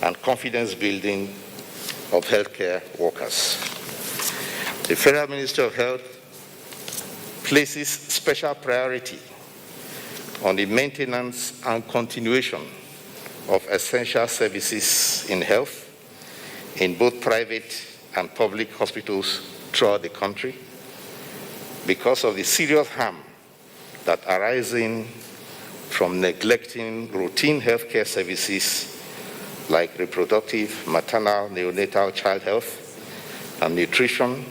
and confidence building of healthcare workers. The Federal Ministry of Health places special priority on the maintenance and continuation of essential services in health in both private and public hospitals throughout the country because of the serious harm that arising from neglecting routine healthcare services like reproductive, maternal, neonatal child health and nutrition,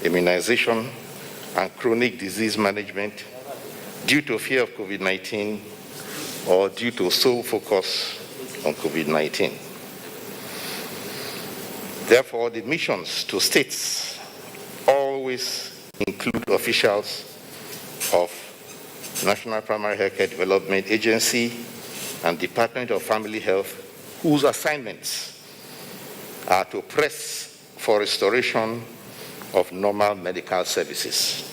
immunization, and chronic disease management due to fear of COVID-19 or due to sole focus on COVID-19. Therefore, the missions to states always include officials of National Primary Healthcare Development Agency and Department of Family Health, whose assignments are to press for restoration of normal medical services.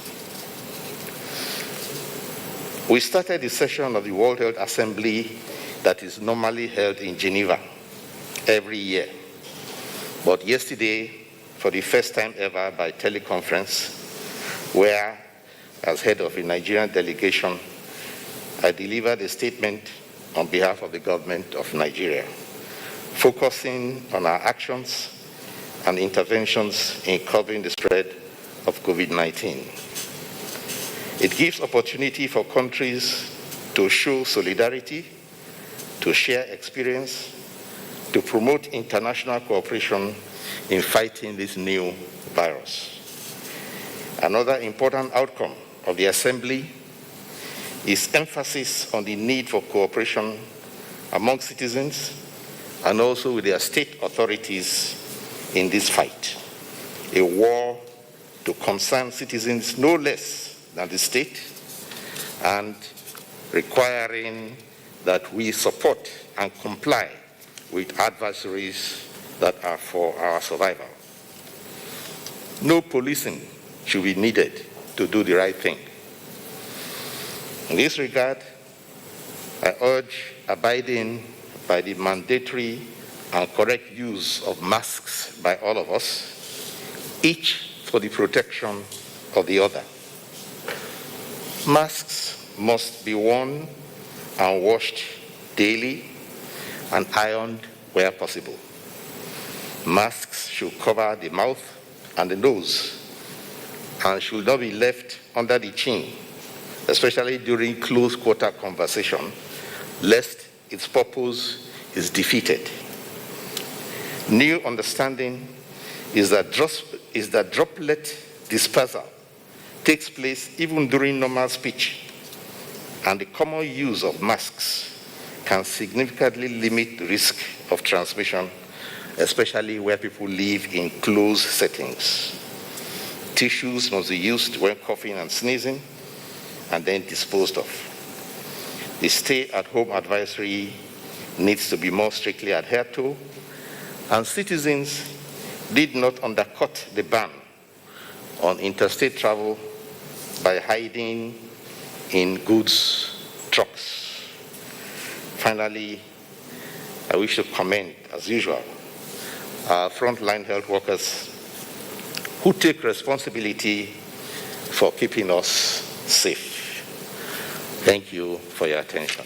We started the session of the World Health Assembly that is normally held in Geneva every year. But yesterday, for the first time ever by teleconference, where, as head of a Nigerian delegation, I delivered a statement on behalf of the government of Nigeria, focusing on our actions and interventions in curbing the spread of COVID-19. It gives opportunity for countries to show solidarity, to share experience, to promote international cooperation in fighting this new virus. Another important outcome of the Assembly is emphasis on the need for cooperation among citizens and also with their state authorities in this fight. A war to concern citizens no less than the state, and requiring that we support and comply with adversaries that are for our survival. No policing should be needed to do the right thing. In this regard, I urge abiding by the mandatory and correct use of masks by all of us, each for the protection of the other. Masks must be worn and washed daily and ironed where possible. Masks should cover the mouth and the nose and should not be left under the chin, especially during close quarter conversation, lest its purpose is defeated. New understanding is that droplet dispersal takes place even during normal speech, and the common use of masks can significantly limit the risk of transmission, especially where people live in closed settings. Tissues must be used when coughing and sneezing and then disposed of. The stay-at-home advisory needs to be more strictly adhered to, and citizens did not undercut the ban on interstate travel by hiding in goods trucks. Finally, I wish to commend, as usual, our frontline health workers who take responsibility for keeping us safe. Thank you for your attention.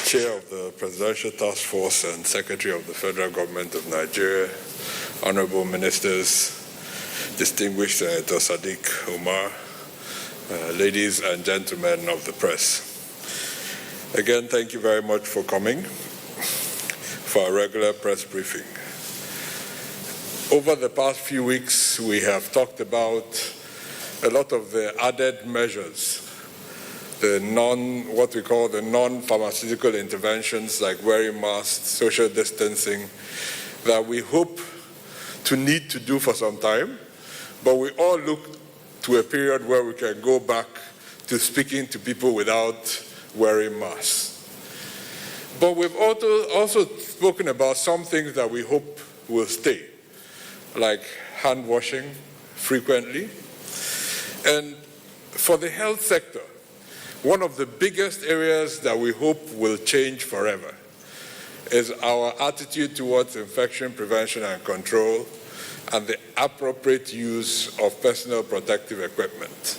Chair of the Presidential Task Force and Secretary of the Federal Government of Nigeria, Honorable Ministers, distinguished Senator Sadiq Umar, ladies and gentlemen of the press. Again, thank you very much for coming for a regular press briefing. Over the past few weeks, we have talked about a lot of the added measures, what we call the non-pharmaceutical interventions like wearing masks, social distancing, that we hope to need to do for some time, but we all look to a period where we can go back to speaking to people without wearing masks. But we've also spoken about some things that we hope will stay, like hand washing frequently. And for the health sector, one of the biggest areas that we hope will change forever is our attitude towards infection prevention and control and the appropriate use of personal protective equipment.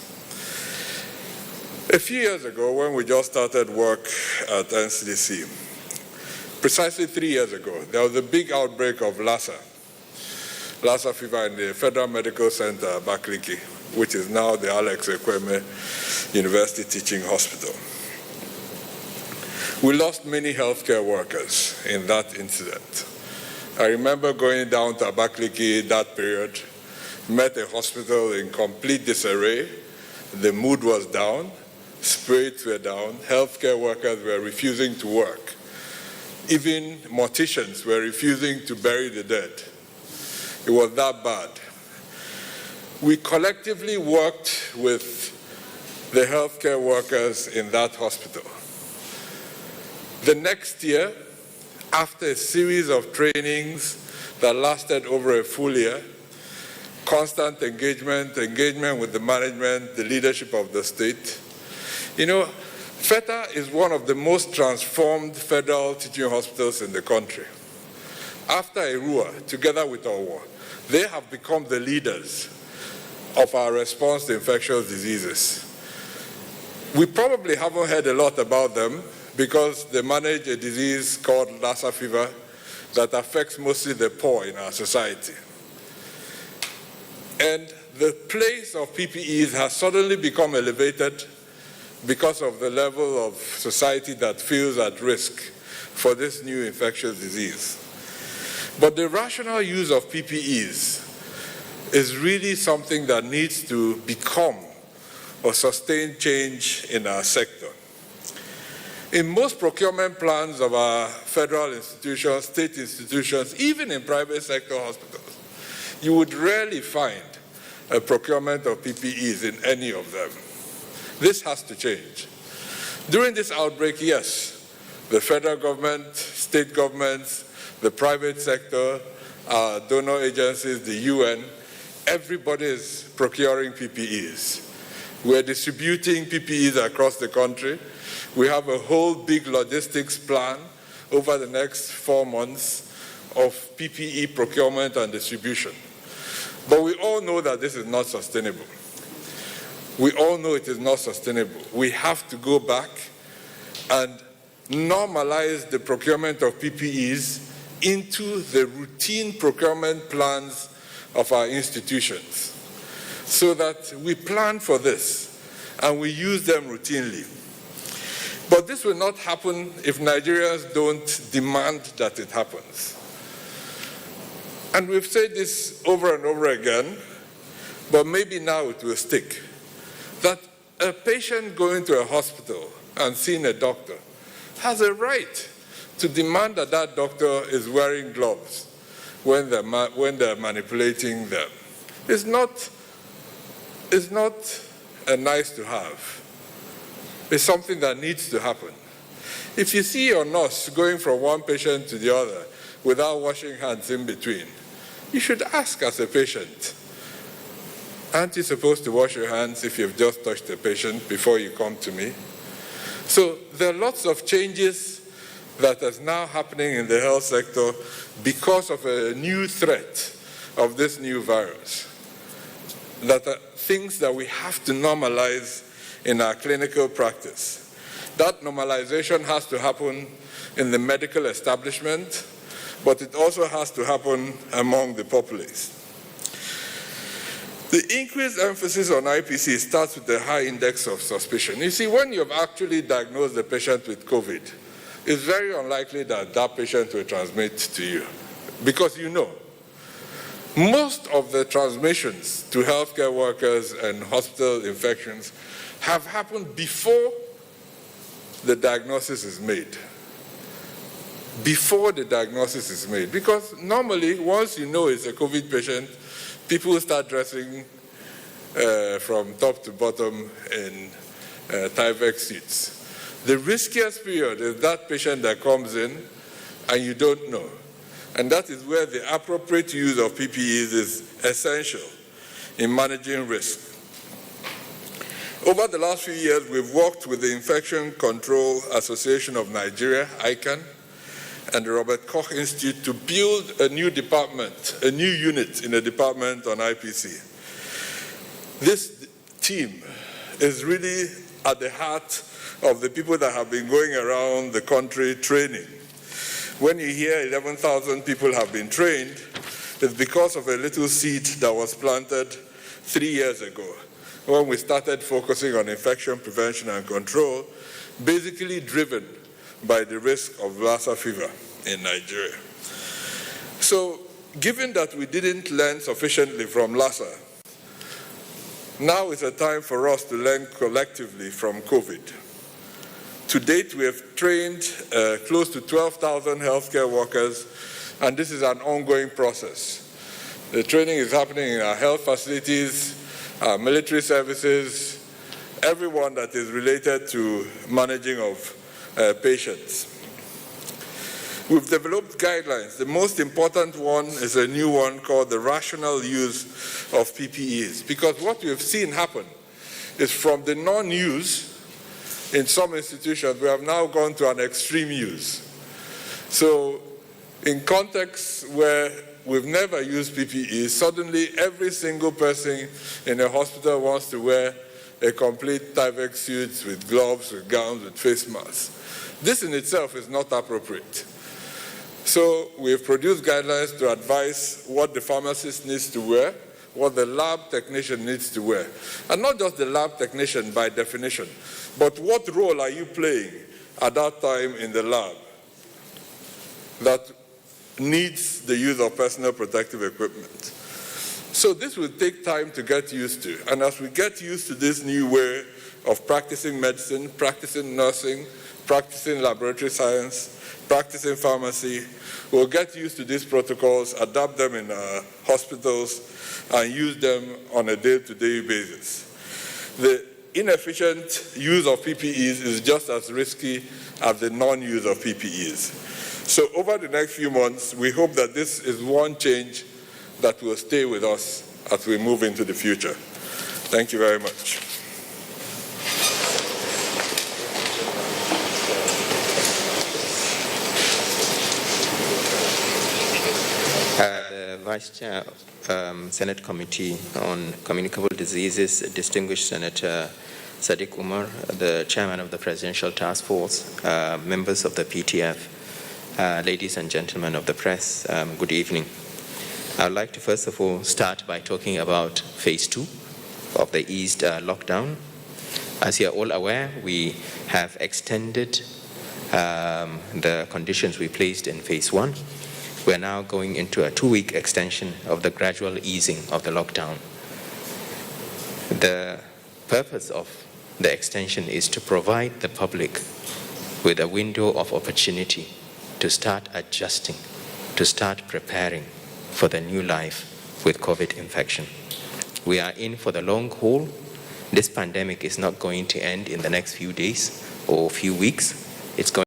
A few years ago, when we just started work at NCDC, precisely 3 years ago, there was a big outbreak of Lassa fever in the Federal Medical Center, Abakaliki, which is now the Alex Ekweme University Teaching Hospital. We lost many healthcare workers in that incident. I remember going down to Abakaliki that period, met a hospital in complete disarray. The mood was down, spirits were down, healthcare workers were refusing to work. Even morticians were refusing to bury the dead. It was that bad. We collectively worked with the healthcare workers in that hospital. The next year, after a series of trainings that lasted over a full year, constant engagement with the management, the leadership of the state, FETA is one of the most transformed federal teaching hospitals in the country. After Erua, together with Owo, they have become the leaders of our response to infectious diseases. We probably haven't heard a lot about them because they manage a disease called Lassa fever that affects mostly the poor in our society. And the place of PPEs has suddenly become elevated because of the level of society that feels at risk for this new infectious disease. But the rational use of PPEs is really something that needs to become a sustained change in our sector. In most procurement plans of our federal institutions, state institutions, even in private sector hospitals, you would rarely find a procurement of PPEs in any of them. This has to change. During this outbreak, yes, the federal government, state governments, the private sector, our donor agencies, the UN, everybody is procuring PPEs. We're distributing PPEs across the country. We have a whole big logistics plan over the next 4 months of PPE procurement and distribution. But we all know that this is not sustainable. We all know it is not sustainable. We have to go back and normalize the procurement of PPEs into the routine procurement plans of our institutions so that we plan for this and we use them routinely. But this will not happen if Nigerians don't demand that it happens. And we've said this over and over again, but maybe now it will stick, that a patient going to a hospital and seeing a doctor has a right to demand that that doctor is wearing gloves when they're manipulating them. It's not a nice to have. It's something that needs to happen. If you see your nurse going from one patient to the other without washing hands in between, you should ask as a patient, aren't you supposed to wash your hands if you've just touched a patient before you come to me? So there are lots of changes that is now happening in the health sector because of a new threat of this new virus, that are things that we have to normalize in our clinical practice. That normalization has to happen in the medical establishment, but it also has to happen among the populace. The increased emphasis on IPC starts with a high index of suspicion. You see, when you've actually diagnosed the patient with COVID, it's very unlikely that that patient will transmit to you, because you know. Most of the transmissions to healthcare workers and hospital infections have happened before the diagnosis is made. Before the diagnosis is made. Because normally, once you know it's a COVID patient, people start dressing from top to bottom in Tyvek suits. The riskiest period is that patient that comes in and you don't know. And that is where the appropriate use of PPEs is essential in managing risk. Over the last few years, we've worked with the Infection Control Association of Nigeria, ICAN, and the Robert Koch Institute to build a new department, a new unit in the department on IPC. This team is really at the heart of the people that have been going around the country training. When you hear 11,000 people have been trained, it's because of a little seed that was planted 3 years ago when we started focusing on infection prevention and control, basically driven by the risk of Lassa fever in Nigeria. So, given that we didn't learn sufficiently from Lassa, now is a time for us to learn collectively from COVID. To date, we have trained close to 12,000 healthcare workers, and this is an ongoing process. The training is happening in our health facilities, our military services, everyone that is related to managing of patients. We've developed guidelines. The most important one is a new one called the rational use of PPEs, because what we've seen happen is from the non-use, in some institutions, we have now gone to an extreme use. So in contexts where we've never used PPE, suddenly every single person in a hospital wants to wear a complete Tyvek suit with gloves, with gowns, with face masks. This in itself is not appropriate. So we've produced guidelines to advise what the pharmacist needs to wear, what the lab technician needs to wear. And not just the lab technician by definition, but what role are you playing at that time in the lab that needs the use of personal protective equipment? So this will take time to get used to. And as we get used to this new way of practicing medicine, practicing nursing, practicing laboratory science, practicing pharmacy, we'll get used to these protocols, adapt them in hospitals, and use them on a day-to-day basis. The inefficient use of PPEs is just as risky as the non-use of PPEs. So over the next few months, we hope that this is one change that will stay with us as we move into the future. Thank you very much. The Vice Chair, Senate Committee on Communicable Diseases, distinguished Senator Sadiq Umar, the Chairman of the Presidential Task Force, members of the PTF, ladies and gentlemen of the press, good evening. I would like to first of all start by talking about phase 2 of the eased lockdown. As you are all aware, we have extended the conditions we placed in phase 1. We're now going into a 2-week extension of the gradual easing of the lockdown. The purpose of the extension is to provide the public with a window of opportunity to start adjusting, to start preparing for the new life with COVID infection. We are in for the long haul. This pandemic is not going to end in the next few days or few weeks. It's going